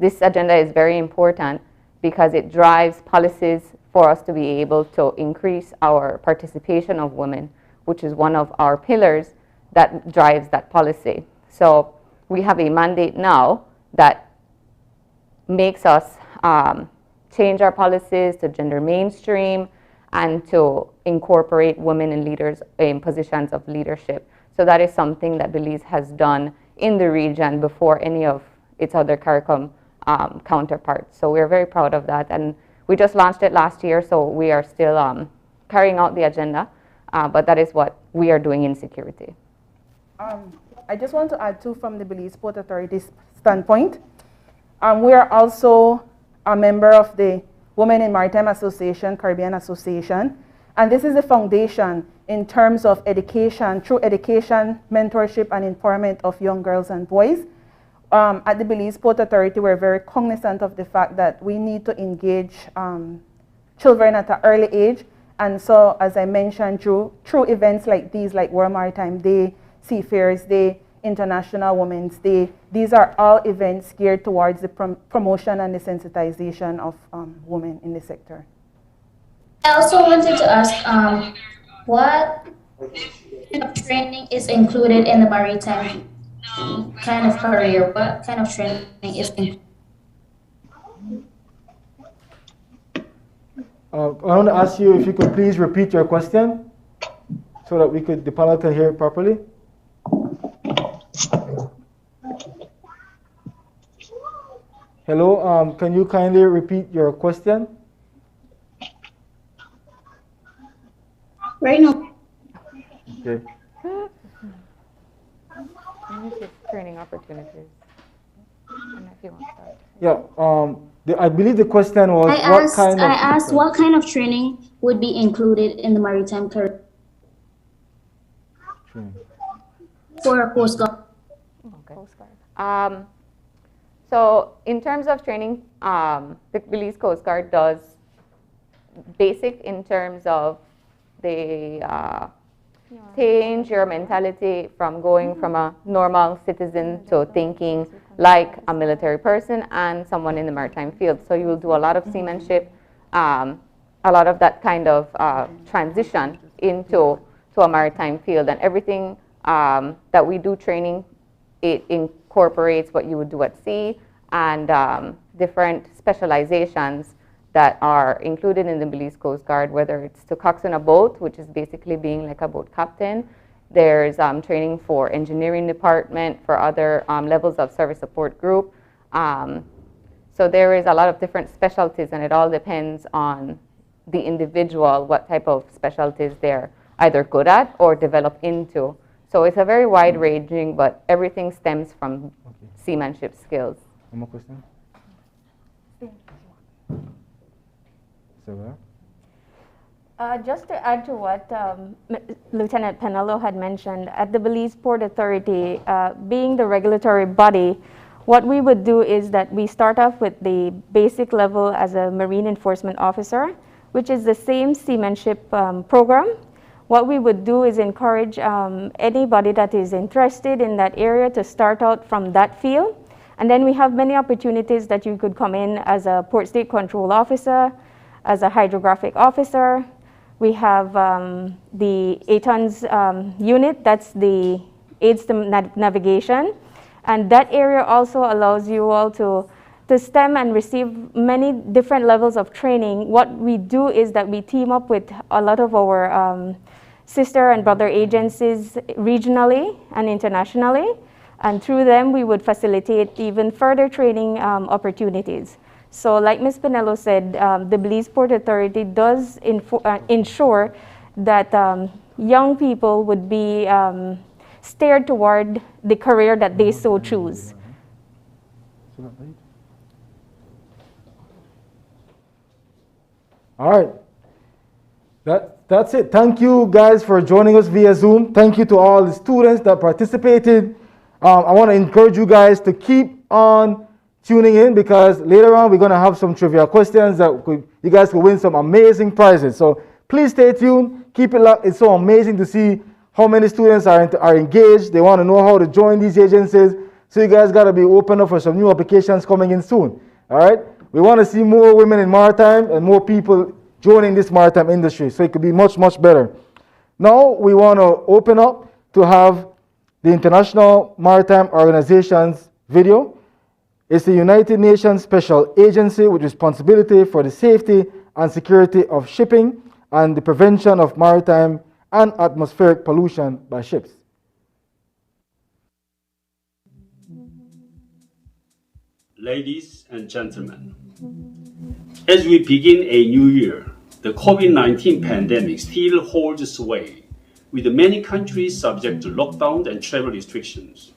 This agenda is very important because it drives policies for us to be able to increase our participation of women, which is one of our pillars that drives that policy. So we have a mandate now that makes us change our policies to gender mainstream and to incorporate women in leaders in positions of leadership. So that is something that Belize has done in the region before any of its other CARICOM counterparts. So we're very proud of that. And we just launched it last year, so we are still carrying out the agenda, but that is what we are doing in security. I just want to add too from the Belize Port Authority's standpoint. We are also a member of the Women in Maritime Association, Caribbean Association, and this is a foundation in terms of education, through education, mentorship, and empowerment of young girls and boys. At the Belize Port Authority, we're very cognizant of the fact that we need to engage children at an early age. And so, as I mentioned, through events like these, like World Maritime Day, Seafarers Day, International Women's Day, these are all events geared towards the promotion and the sensitization of women in the sector. I also wanted to ask, what kind of training is included in the maritime kind of career? What kind of training is included? I want to ask you if you could please repeat your question so that the panel can hear it properly. Hello, can you kindly repeat your question? Right now. Okay. Training opportunities. And if you want to start. Yeah, I believe the question was I asked what kind of training would be included in the maritime career for a Coast Guard. Okay. Coast Guard. So in terms of training, the Belize Coast Guard does basic in terms of they change your mentality from going from a normal citizen to thinking like a military person and someone in the maritime field. So you will do a lot of seamanship, a lot of that kind of transition into a maritime field, and everything that we do training, it incorporates what you would do at sea and different specializations that are included in the Belize Coast Guard, whether it's to coxswain a boat, which is basically being like a boat captain. There's training for engineering department, for other levels of service support group. So there is a lot of different specialties, and it all depends on the individual, what type of specialties they're either good at or develop into. So it's a very wide-ranging, but everything stems from seamanship skills. One more question? Just to add to what Lieutenant Penelo had mentioned, at the Belize Port Authority, being the regulatory body, what we would do is that we start off with the basic level as a Marine Enforcement Officer, which is the same seamanship program. What we would do is encourage anybody that is interested in that area to start out from that field. And then we have many opportunities that you could come in as a Port State Control Officer, as a hydrographic officer. We have the ATONS unit, that's the aids to navigation. And that area also allows you all to stem and receive many different levels of training. What we do is that we team up with a lot of our sister and brother agencies regionally and internationally. And through them, we would facilitate even further training opportunities. So like Ms. Penelo said, the Belize Port Authority does ensure that young people would be steered toward the career that they so choose. All right. That's it. Thank you guys for joining us via Zoom. Thank you to all the students that participated. I want to encourage you guys to keep on tuning in, because later on we're going to have some trivia questions that you guys could win some amazing prizes. So please stay tuned. Keep it locked. It's so amazing to see how many students are engaged. They want to know how to join these agencies. So you guys got to be open up for some new applications coming in soon. All right? We want to see more women in maritime and more people joining this maritime industry, so it could be much, much better. Now we want to open up to have the International Maritime Organization's video. It's the United Nations Special Agency with responsibility for the safety and security of shipping and the prevention of maritime and atmospheric pollution by ships. Ladies and gentlemen, as we begin a new year, the COVID-19 pandemic still holds sway, with many countries subject to lockdown and travel restrictions.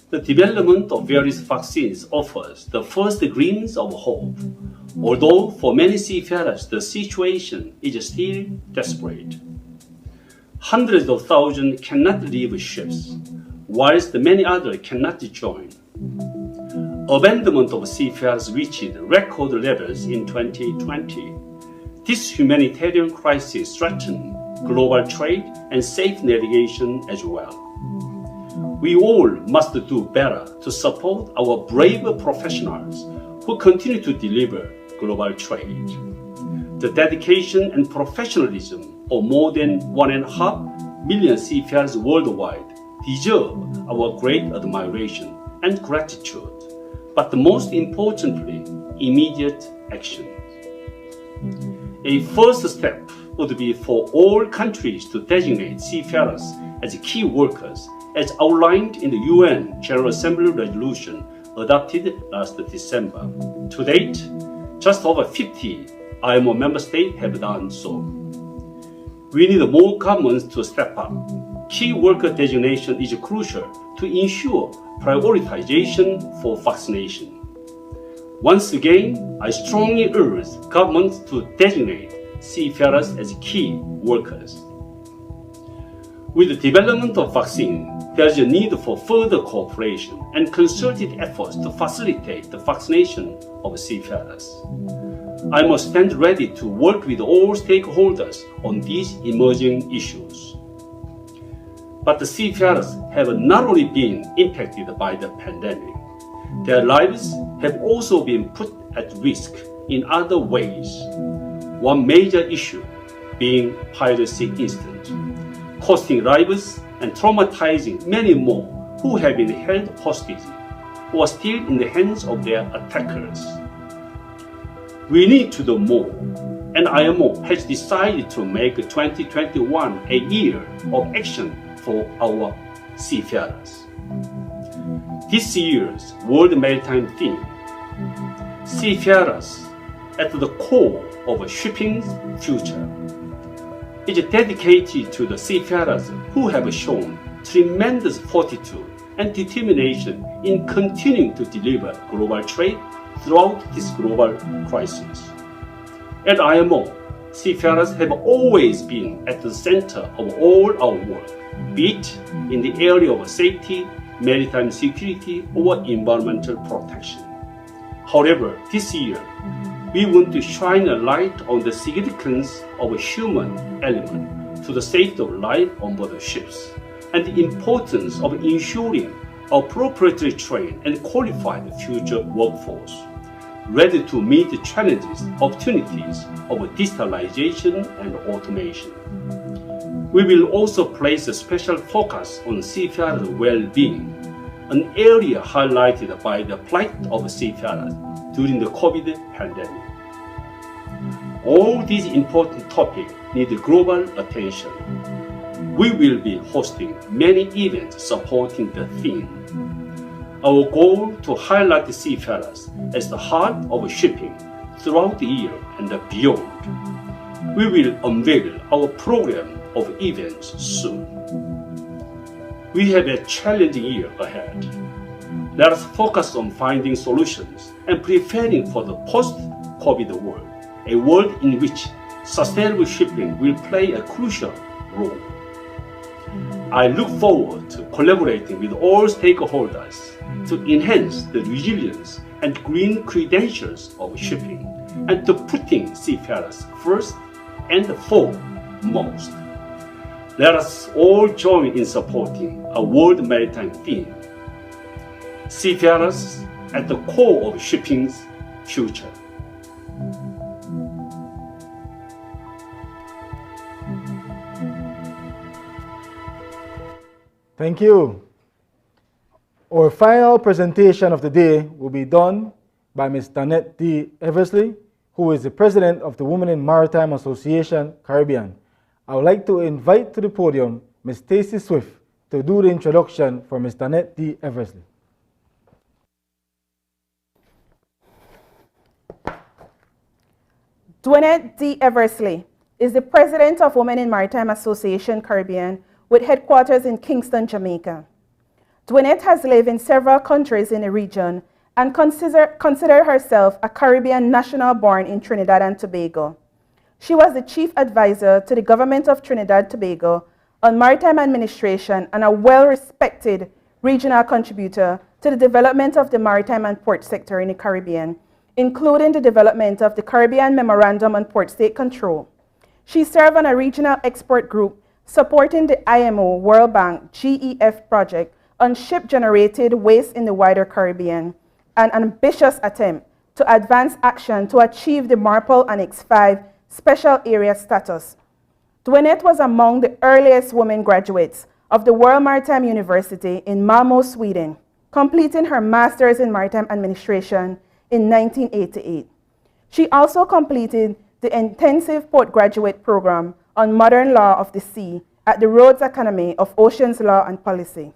The development of various vaccines offers the first gleams of hope, although for many seafarers the situation is still desperate. Hundreds of thousands cannot leave ships, whilst many others cannot join. Abandonment of seafarers reached record levels in 2020. This humanitarian crisis threatens global trade and safe navigation as well. We all must do better to support our brave professionals who continue to deliver global trade. The dedication and professionalism of more than 1.5 million seafarers worldwide deserve our great admiration and gratitude, but most importantly, immediate action. A first step would be for all countries to designate seafarers as key workers, as outlined in the UN General Assembly resolution adopted last December. To date, just over 50 IMO member states have done so. We need more governments to step up. Key worker designation is crucial to ensure prioritization for vaccination. Once again, I strongly urge governments to designate seafarers as key workers. With the development of vaccine, there is a need for further cooperation and concerted efforts to facilitate the vaccination of seafarers. I must stand ready to work with all stakeholders on these emerging issues. But the seafarers have not only been impacted by the pandemic, their lives have also been put at risk in other ways. One major issue being piracy incident, costing lives and traumatizing many more who have been held hostage or still in the hands of their attackers. We need to do more, and IMO has decided to make 2021 a year of action for our seafarers. This year's World Maritime theme, Seafarers at the Core of Shipping's Future, is dedicated to the seafarers who have shown tremendous fortitude and determination in continuing to deliver global trade throughout this global crisis. At IMO, seafarers have always been at the center of all our work, be it in the area of safety, maritime security, or environmental protection. However, this year, we want to shine a light on the significance of a human element to the safety of life on board ships, and the importance of ensuring appropriately trained and qualified future workforce, ready to meet the challenges, opportunities of digitalization and automation. We will also place a special focus on seafarers' well-being, an area highlighted by the plight of seafarers during the COVID pandemic. All these important topics need global attention. We will be hosting many events supporting the theme. Our goal to highlight the seafarers as the heart of shipping throughout the year and beyond. We will unveil our program of events soon. We have a challenging year ahead. Let us focus on finding solutions and preparing for the post-COVID world, a world in which sustainable shipping will play a crucial role. I look forward to collaborating with all stakeholders to enhance the resilience and green credentials of shipping and to putting seafarers first and foremost. Let us all join in supporting a world maritime theme. Seafarers at the core of shipping's future. Thank you. Our final presentation of the day will be done by Ms. Danette D. Eversley, who is the president of the Women in Maritime Association Caribbean. I would like to invite to the podium Ms. Stacy Swift to do the introduction for Ms. Danette D. Eversley. Dwynette D. Eversley is the president of Women in Maritime Association Caribbean with headquarters in Kingston, Jamaica. Dwynette has lived in several countries in the region and consider herself a Caribbean national born in Trinidad and Tobago. She was the chief advisor to the government of Trinidad and Tobago on maritime administration and a well-respected regional contributor to the development of the maritime and port sector in the Caribbean, including the development of the Caribbean Memorandum on Port State Control. She served on a regional expert group supporting the IMO World Bank GEF project on ship-generated waste in the wider Caribbean, an ambitious attempt to advance action to achieve the MARPOL Annex 5 special area status. Dwynette was among the earliest women graduates of the World Maritime University in Malmö, Sweden, completing her master's in maritime administration in 1988. She also completed the intensive postgraduate program on modern law of the sea at the Rhodes Academy of Oceans Law and Policy.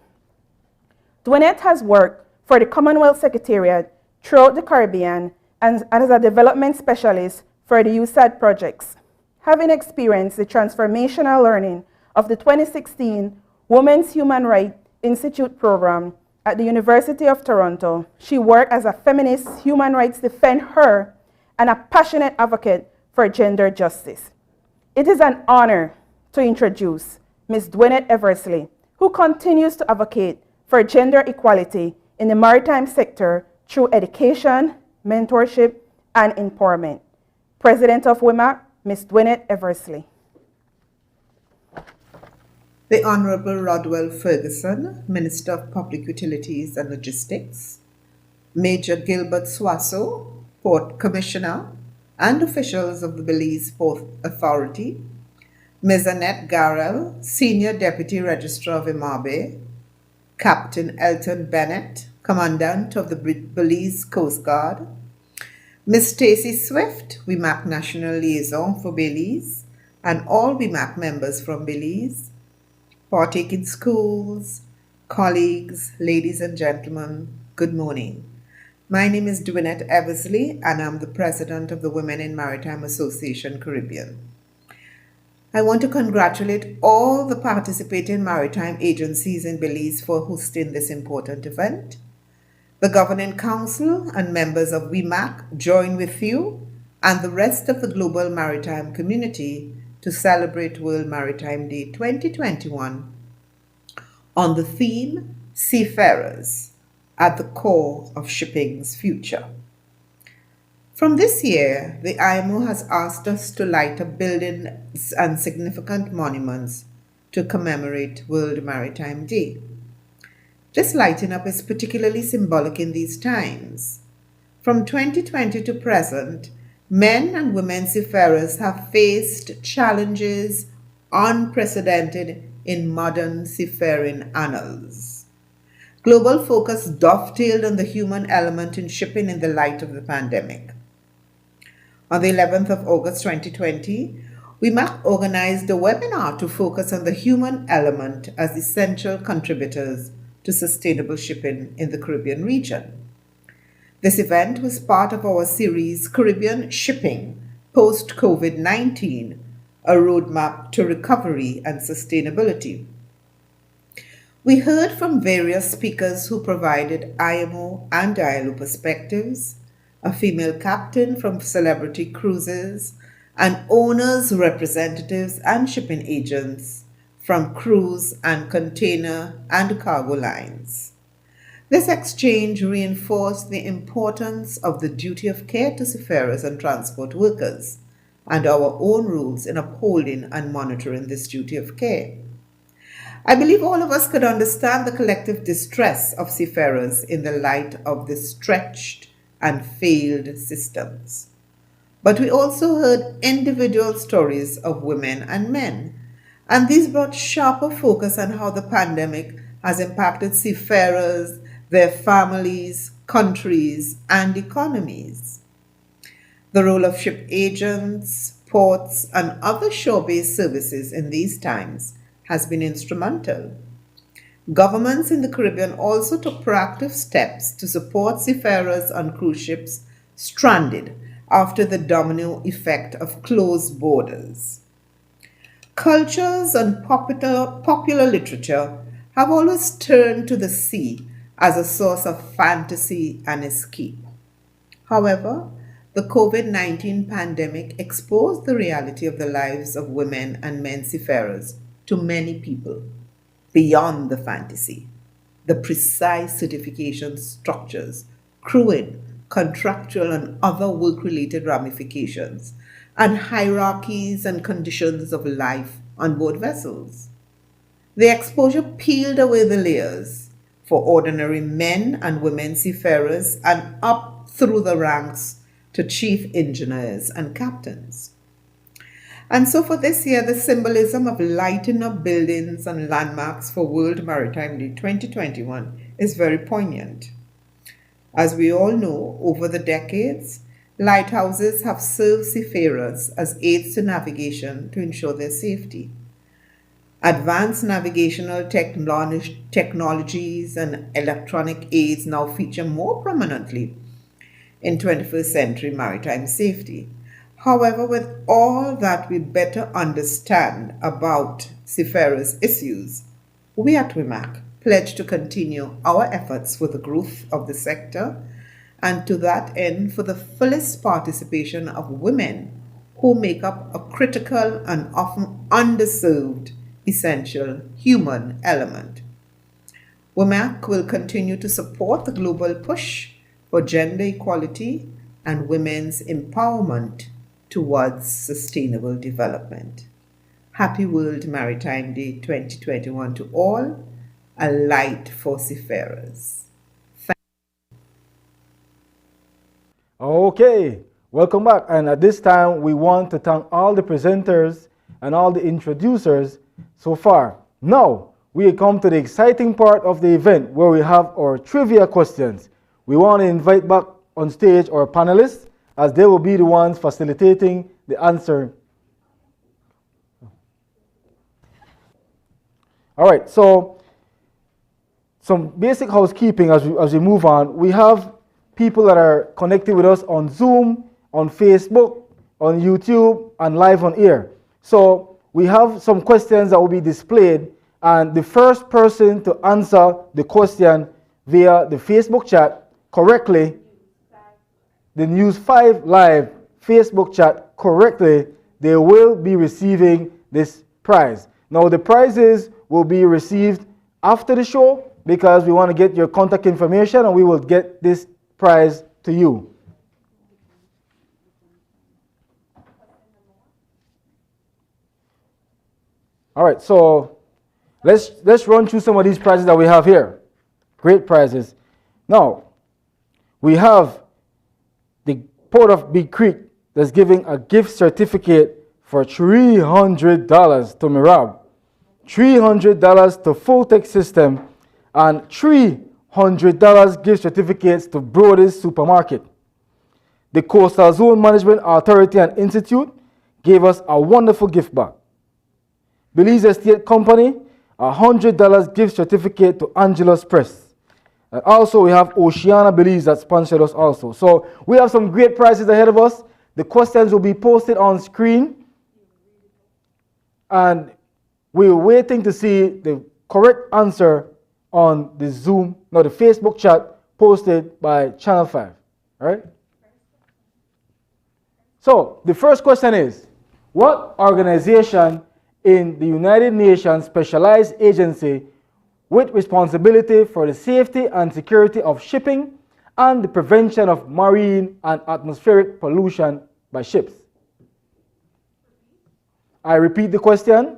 Dwynette has worked for the Commonwealth Secretariat throughout the Caribbean and as a development specialist for the USAID projects. Having experienced the transformational learning of the 2016 Women's Human Rights Institute program at the University of Toronto, she worked as a feminist human rights defender and a passionate advocate for gender justice. It is an honor to introduce Ms. Dwynette Eversley, who continues to advocate for gender equality in the maritime sector through education, mentorship, and empowerment. President of Wimac, Ms. Dwynette Eversley. The Honorable Rodwell Ferguson, Minister of Public Utilities and Logistics, Major Gilbert Swasso, Port Commissioner, and officials of the Belize Port Authority, Ms. Annette Garrell, Senior Deputy Registrar of Imarbe, Captain Elton Bennett, Commandant of the Belize Coast Guard, Ms. Stacy Swift, Wimac National Liaison for Belize, and all Wimac members from Belize, partaking schools, colleagues, ladies and gentlemen, good morning. My name is Dwynette Eversley, and I'm the president of the Women in Maritime Association Caribbean. I want to congratulate all the participating maritime agencies in Belize for hosting this important event. The Governing Council and members of Wimac join with you and the rest of the global maritime community to celebrate World Maritime Day 2021 on the theme Seafarers at the core of shipping's future. From this year, the IMO has asked us to light up buildings and significant monuments to commemorate World Maritime Day. This lighting up is particularly symbolic in these times. From 2020 to present, men and women seafarers have faced challenges unprecedented in modern seafaring annals. Global focus dovetailed on the human element in shipping in the light of the pandemic. On the 11th of August 2020, Wimac organized a webinar to focus on the human element as essential contributors to sustainable shipping in the Caribbean region. This event was part of our series Caribbean Shipping Post-COVID-19, a roadmap to recovery and sustainability. We heard from various speakers who provided IMO and ILO perspectives, a female captain from Celebrity Cruises, and owners, representatives, and shipping agents from cruise and container and cargo lines. This exchange reinforced the importance of the duty of care to seafarers and transport workers, and our own rules in upholding and monitoring this duty of care. I believe all of us could understand the collective distress of seafarers in the light of the stretched and failed systems. But we also heard individual stories of women and men, and these brought sharper focus on how the pandemic has impacted seafarers, their families, countries, and economies. The role of ship agents, ports, and other shore-based services in these times has been instrumental. Governments in the Caribbean also took proactive steps to support seafarers on cruise ships stranded after the domino effect of closed borders. Cultures and popular literature have always turned to the sea as a source of fantasy and escape. However, the COVID-19 pandemic exposed the reality of the lives of women and men seafarers to many people beyond the fantasy. The precise certification structures, crewing, contractual and other work-related ramifications, and hierarchies and conditions of life on board vessels. The exposure peeled away the layers for ordinary men and women seafarers and up through the ranks to chief engineers and captains. And so for this year, the symbolism of lighting up buildings and landmarks for World Maritime Day 2021 is very poignant. As we all know, over the decades, lighthouses have served seafarers as aids to navigation to ensure their safety. Advanced navigational technologies and electronic aids now feature more prominently in 21st century maritime safety. However, with all that we better understand about seafarers' issues, we at Wimac pledge to continue our efforts for the growth of the sector and to that end for the fullest participation of women who make up a critical and often underserved essential human element. Wimac will continue to support the global push for gender equality and women's empowerment towards sustainable development. Happy World Maritime Day 2021 to all, a light for seafarers. Okay, welcome back. And at this time, we want to thank all the presenters and all the introducers so far. Now, we come to the exciting part of the event where we have our trivia questions. We want to invite back on stage our panelists as they will be the ones facilitating the answer. All right, so some basic housekeeping as we move on. We have people that are connected with us on Zoom, on Facebook, on YouTube, and live on air. So we have some questions that will be displayed, and the first person to answer the question via the Facebook chat correctly, the News 5 Live Facebook chat correctly, they will be receiving this prize. Now the prizes will be received after the show because we want to get your contact information and we will get this prize to you. All right, so let's run through some of these prizes that we have here. Great prizes. Now, we have the Port of Big Creek that's giving a gift certificate for $300 to Mirab, $300 to Full Tech System, and $300 gift certificates to Brody's Supermarket. The Coastal Zone Management Authority and Institute gave us a wonderful gift bag. Belize Estate Company, a $100 gift certificate to Angelus Press. And also we have Oceana Belize that sponsored us also. So we have some great prizes ahead of us. The questions will be posted on screen. And we're waiting to see the correct answer on the Zoom, no, the Facebook chat posted by Channel 5. All right? So the first question is, What organization in the United Nations specialized agency with responsibility for the safety and security of shipping and the prevention of marine and atmospheric pollution by ships? I repeat the question.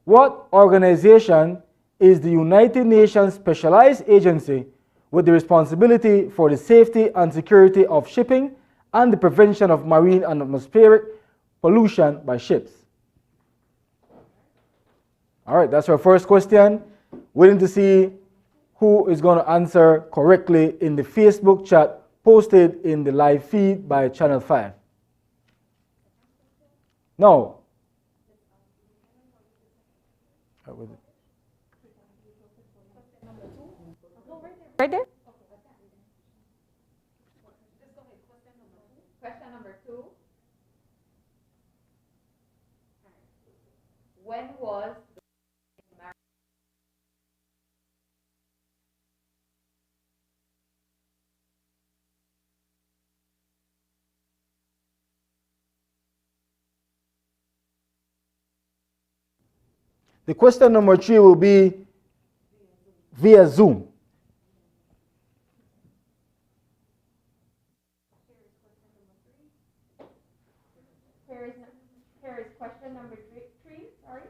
What organization is the United Nations specialized agency with the responsibility for the safety and security of shipping and the prevention of marine and atmospheric pollution by ships? All right, that's our first question. Waiting to see who is going to answer correctly in the Facebook chat posted in the live feed by Channel 5. No. Right there? Question number 2. When was The question number 3 will be via Zoom. Here is question number 3, sorry.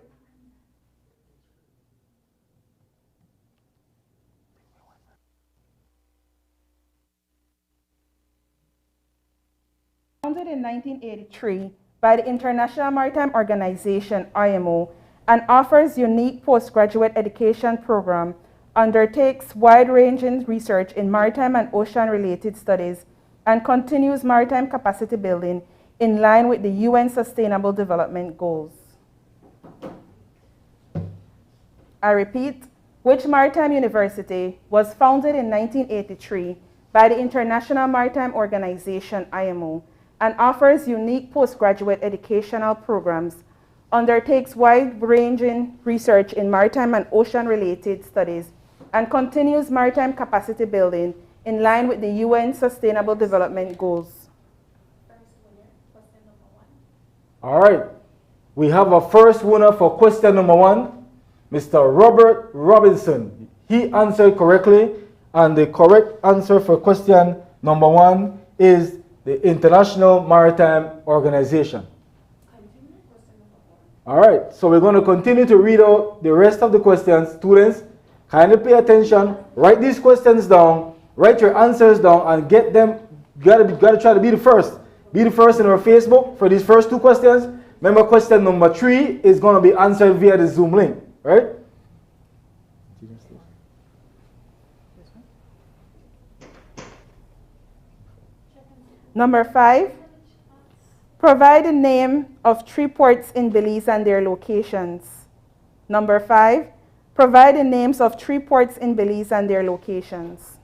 Founded in 1983 by the International Maritime Organization, IMO, and offers unique postgraduate education program, undertakes wide-ranging research in maritime and ocean-related studies, and continues maritime capacity building in line with the UN Sustainable Development Goals. I repeat, which maritime university was founded in 1983 by the International Maritime Organization, IMO, and offers unique postgraduate educational programs, undertakes wide-ranging research in maritime and ocean-related studies, and continues maritime capacity building in line with the UN Sustainable Development Goals. All right. We have a first winner for question number 1, Mr. Robert Robinson. He answered correctly, and the correct answer for question number 1 is the International Maritime Organization. All right, so we're going to continue to read out the rest of the questions. Students, kindly pay attention, write these questions down, write your answers down, and get them. You gotta try to be the first. Be the first in our Facebook for these first 2 questions. Remember, question number 3 is going to be answered via the Zoom link, right? Number 5, provide the name of 3 ports in Belize and their locations. Number 5, provide the names of 3 ports in Belize and their locations.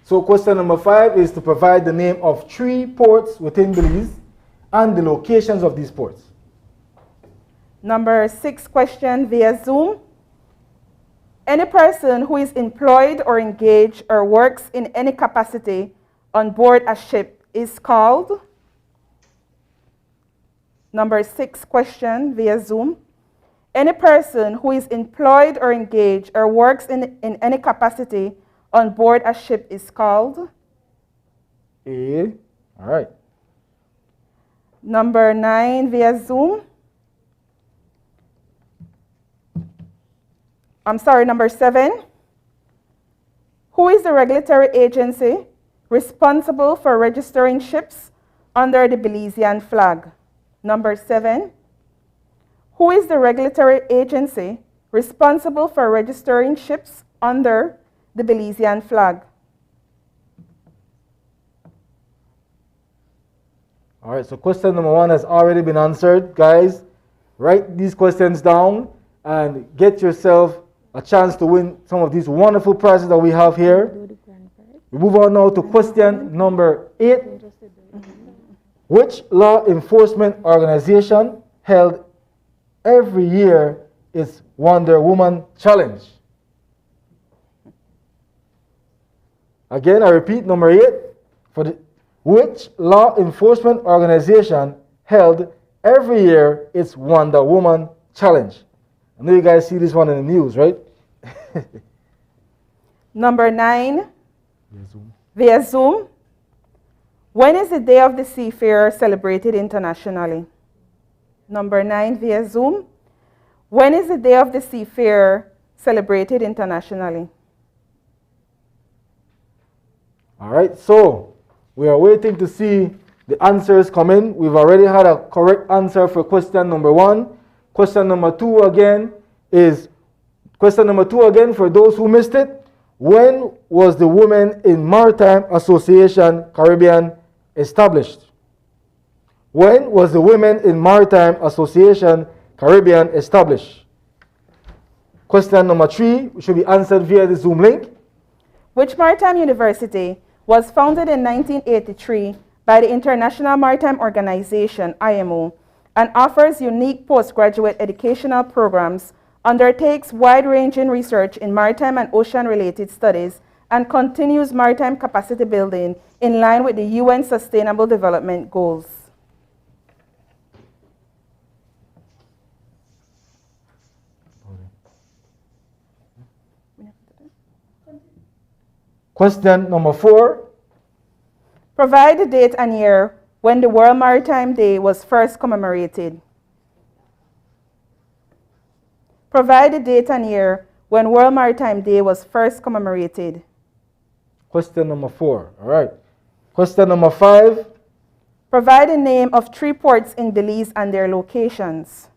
So question number 5 is to provide the name of 3 ports within Belize and the locations of these ports. Number 6 question via Zoom. Any person who is employed or engaged or works in any capacity on board a ship is called. Number 6 question via Zoom. Any person who is employed or engaged or works in any capacity on board a ship is called. All right. Number 9 via Zoom. Number 7. Who is the regulatory agency responsible for registering ships under the Belizean flag? Number 7. Who is the regulatory agency responsible for registering ships under the Belizean flag? All right, so question number 1 has already been answered. Guys, write these questions down and get yourself a chance to win some of these wonderful prizes that we have here. We move on now to question number 8. Which law enforcement organization held every year its Wonder Woman Challenge? Again, I repeat, number 8, which law enforcement organization held every year its Wonder Woman Challenge? I know you guys see this one in the news, right? Number 9, via Zoom. When is the Day of the Seafarer celebrated internationally? Number 9, via Zoom. When is the Day of the Seafarer celebrated internationally? All right, so we are waiting to see the answers come in. We've already had a correct answer for question number 1. Question number 2 again for those who missed it. When was the Women in Maritime Association Caribbean established? When was the Women in Maritime Association Caribbean established? Question number 3 should be answered via the Zoom link. Which maritime university was founded in 1983 by the International Maritime Organization, IMO, and offers unique postgraduate educational programs, undertakes wide-ranging research in maritime and ocean-related studies, and continues maritime capacity building in line with the UN Sustainable Development Goals? Question number 4. Provide the date and year when the World Maritime Day was first commemorated. Provide the date and year when World Maritime Day was first commemorated. Question number 4. All right. Question number 5. Provide the name of 3 ports in Belize and their locations.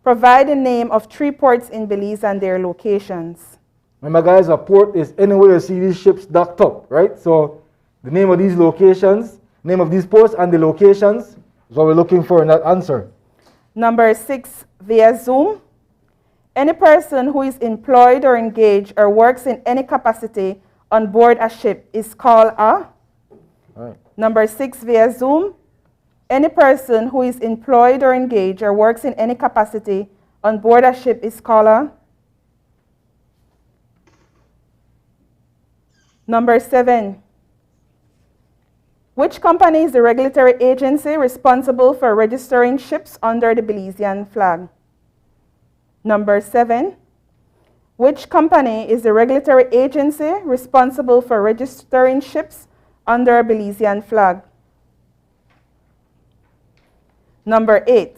Provide the name of 3 ports in Belize and their locations. Remember, guys, a port is anywhere you see these ships docked up, right? So the name of these locations, name of these ports and the locations is what we're looking for in that answer. Number 6, via Zoom. Any person who is employed or engaged or works in any capacity on board a ship is called a? Right. Number 6, via Zoom. Any person who is employed or engaged or works in any capacity on board a ship is called a? Number 7. Which company is the regulatory agency responsible for registering ships under the Belizean flag? Number 7. Which company is the regulatory agency responsible for registering ships under a Belizean flag? Number 8.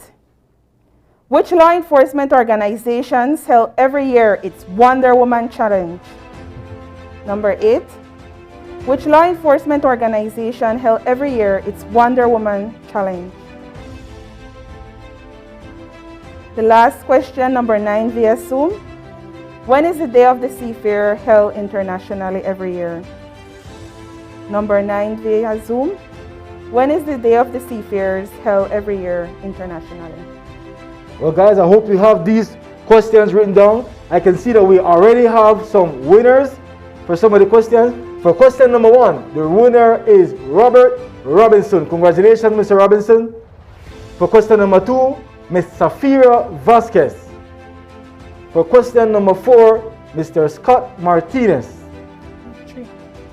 Which law enforcement organizations held every year its Wonder Woman Challenge? Number 8. Which law enforcement organization held every year its Wonder Woman Challenge? The last question, number 9, via Zoom. When is the Day of the Seafarer held internationally every year? Number 9, via Zoom. When is the Day of the Seafarers held every year internationally? Well, guys, I hope you have these questions written down. I can see that we already have some winners for some of the questions. For question number 1, the winner is Robert Robinson. Congratulations, Mr. Robinson. For question number 2, Ms. Safira Vasquez. For question number 4, Mr. Scott Martinez.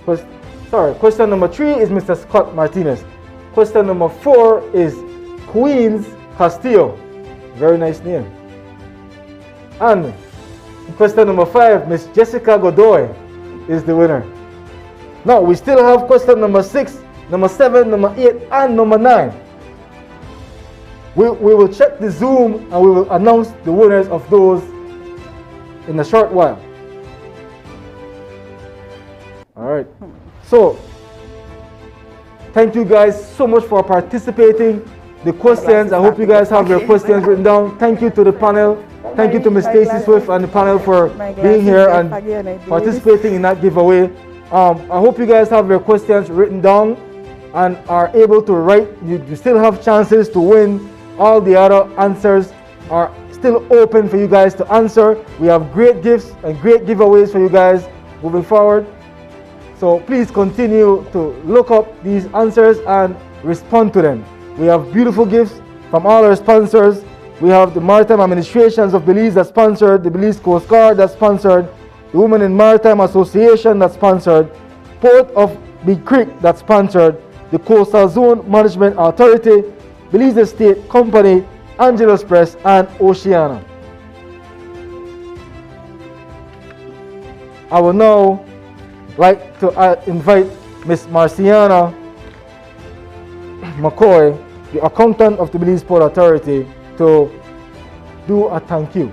Question number 3 is Mr. Scott Martinez. Question number 4 is Queens Castillo. Very nice name. And question number 5, Miss Jessica Godoy is the winner. Now, we still have question number 6, number 7, number 8, and number 9. We will check the Zoom and we will announce the winners of those in a short while. All right. So, thank you guys so much for participating. The questions, I hope you guys have your questions written down. Thank you to the panel. Thank you to Ms. Stacey Swift and the panel for being here and participating in that giveaway. I hope you guys have your questions written down and are able to write. You still have chances to win. All the other answers are still open for you guys to answer. We have great gifts and great giveaways for you guys moving forward. So please continue to look up these answers and respond to them. We have beautiful gifts from all our sponsors. We have the Maritime Administrations of Belize that sponsored, the Belize Coast Guard that sponsored, the Women in Maritime Association that sponsored, Port of Big Creek that sponsored the Coastal Zone Management Authority, Belize State Company, Angeles Press, and Oceana. I would now like to invite Ms. Marciana McCoy, the accountant of the Belize Port Authority, to do a thank you.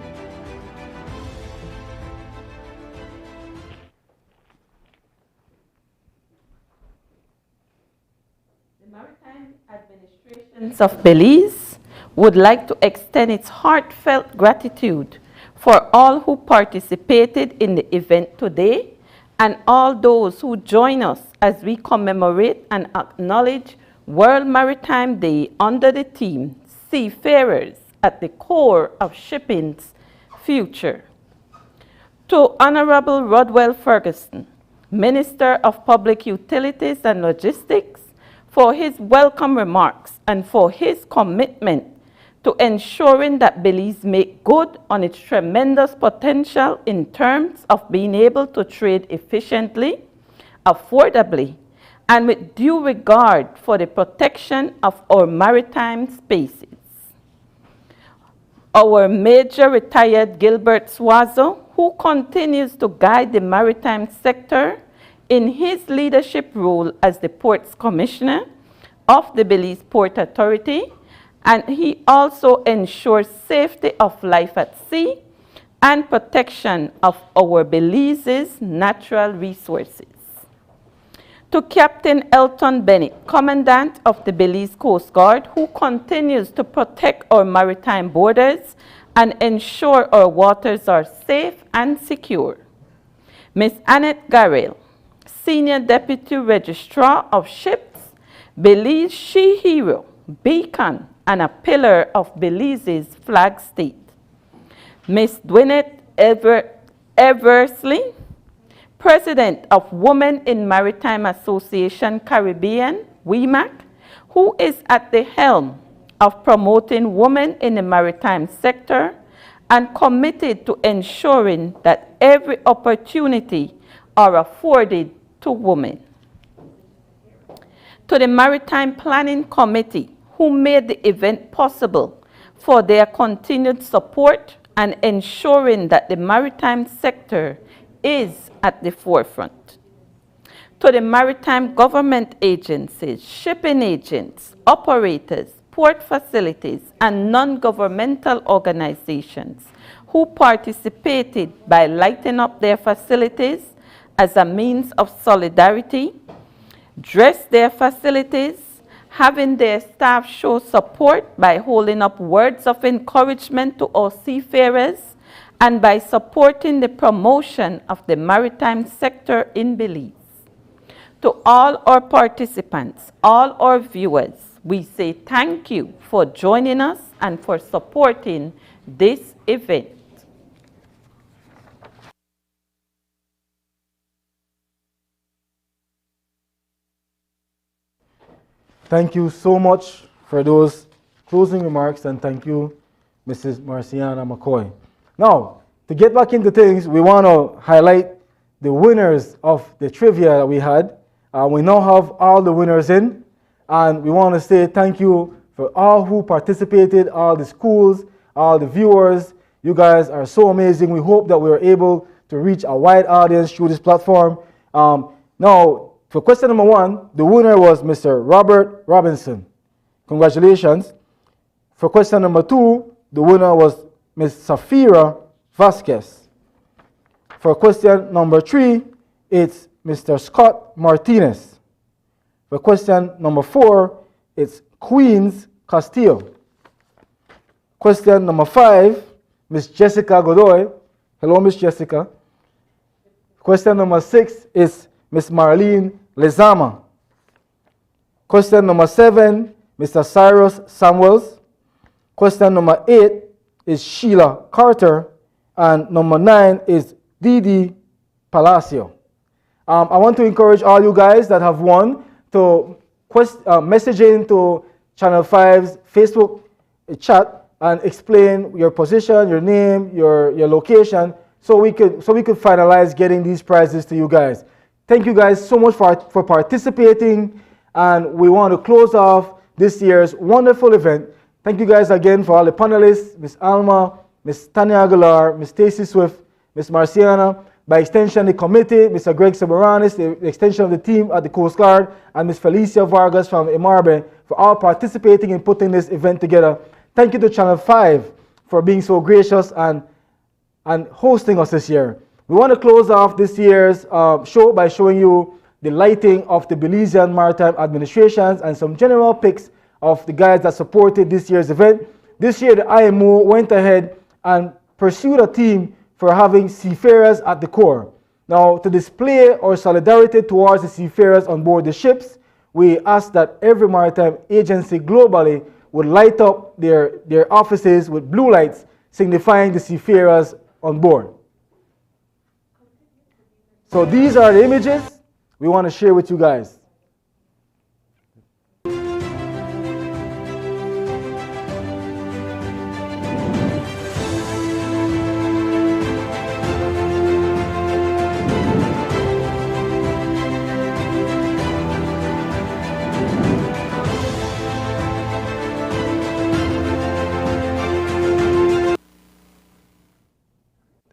The Maritime Administration of Belize would like to extend its heartfelt gratitude for all who participated in the event today and all those who join us as we commemorate and acknowledge World Maritime Day under the theme Seafarers at the Core of Shipping's Future. To Honorable Rodwell Ferguson, Minister of Public Utilities and Logistics, for his welcome remarks and for his commitment to ensuring that Belize make good on its tremendous potential in terms of being able to trade efficiently, affordably, and with due regard for the protection of our maritime spaces. Our Major Retired Gilbert Swazo, who continues to guide the maritime sector in his leadership role as the Ports Commissioner of the Belize Port Authority, and he also ensures safety of life at sea and protection of our Belize's natural resources. To Captain Elton Bennett, Commandant of the Belize Coast Guard, who continues to protect our maritime borders and ensure our waters are safe and secure. Ms. Annette Garrell, Senior Deputy Registrar of Ships, Belize She Hero, Beacon, and a pillar of Belize's flag state. Ms. Dwinette Eversley, President of Women in Maritime Association Caribbean, Wimac, who is at the helm of promoting women in the maritime sector and committed to ensuring that every opportunity are afforded to women. To the Maritime Planning Committee, who made the event possible, for their continued support and ensuring that the maritime sector is at the forefront. To the maritime government agencies, shipping agents, operators, port facilities, and non-governmental organizations who participated by lighting up their facilities as a means of solidarity, dress their facilities, having their staff show support by holding up words of encouragement to our seafarers, and by supporting the promotion of the maritime sector in Belize. To all our participants, all our viewers, we say thank you for joining us and for supporting this event. Thank you so much for those closing remarks, and thank you, Mrs. Marciana McCoy. Now, to get back into things, we want to highlight the winners of the trivia that we had. We now have all the winners in, and we want to say thank you for all who participated, all the schools, all the viewers. You guys are so amazing. We hope that we are able to reach a wide audience through this platform. Now, for question number 1, the winner was Mr. Robert Robinson. Congratulations. For question number 2, the winner was Ms. Safira Vasquez. For question number 3, it's Mr. Scott Martinez. For question number 4, it's Queens Castillo. Question number 5, Ms. Jessica Godoy. Hello, Ms. Jessica. Question number 6 is Ms. Marlene Lezama. Question number 7, Mr. Cyrus Samuels. Question number 8 is Sheila Carter. And number 9 is Didi Palacio. I want to encourage all you guys that have won to message into Channel 5's Facebook chat and explain your position, your name, your location, so we could finalize getting these prizes to you guys. Thank you guys so much for participating, and we want to close off this year's wonderful event. Thank you guys again for all the panelists, Ms. Alma, Ms. Tanya Aguilar, Ms. Stacy Swift, Ms. Marciana, by extension the committee, Mr. Greg Sabaranis, the extension of the team at the Coast Guard, and Ms. Felicia Vargas from Imarbe for all participating in putting this event together. Thank you to Channel 5 for being so gracious and hosting us this year. We want to close off this year's show by showing you the lighting of the Belizean Maritime Administrations and some general pics of the guys that supported this year's event. This year, the IMO went ahead and pursued a theme for having seafarers at the core. Now, to display our solidarity towards the seafarers on board the ships, we ask that every maritime agency globally would light up their offices with blue lights signifying the seafarers on board. So these are the images we want to share with you guys.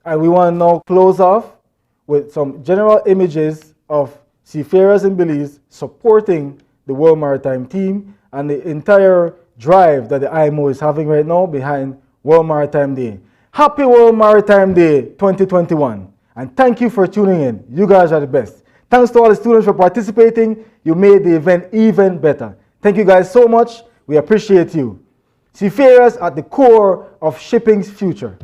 And we want to now close off with some general images of seafarers in Belize supporting the World Maritime Team and the entire drive that the IMO is having right now behind World Maritime Day. Happy World Maritime Day 2021. And thank you for tuning in. You guys are the best. Thanks to all the students for participating. You made the event even better. Thank you guys so much. We appreciate you. Seafarers at the core of shipping's future.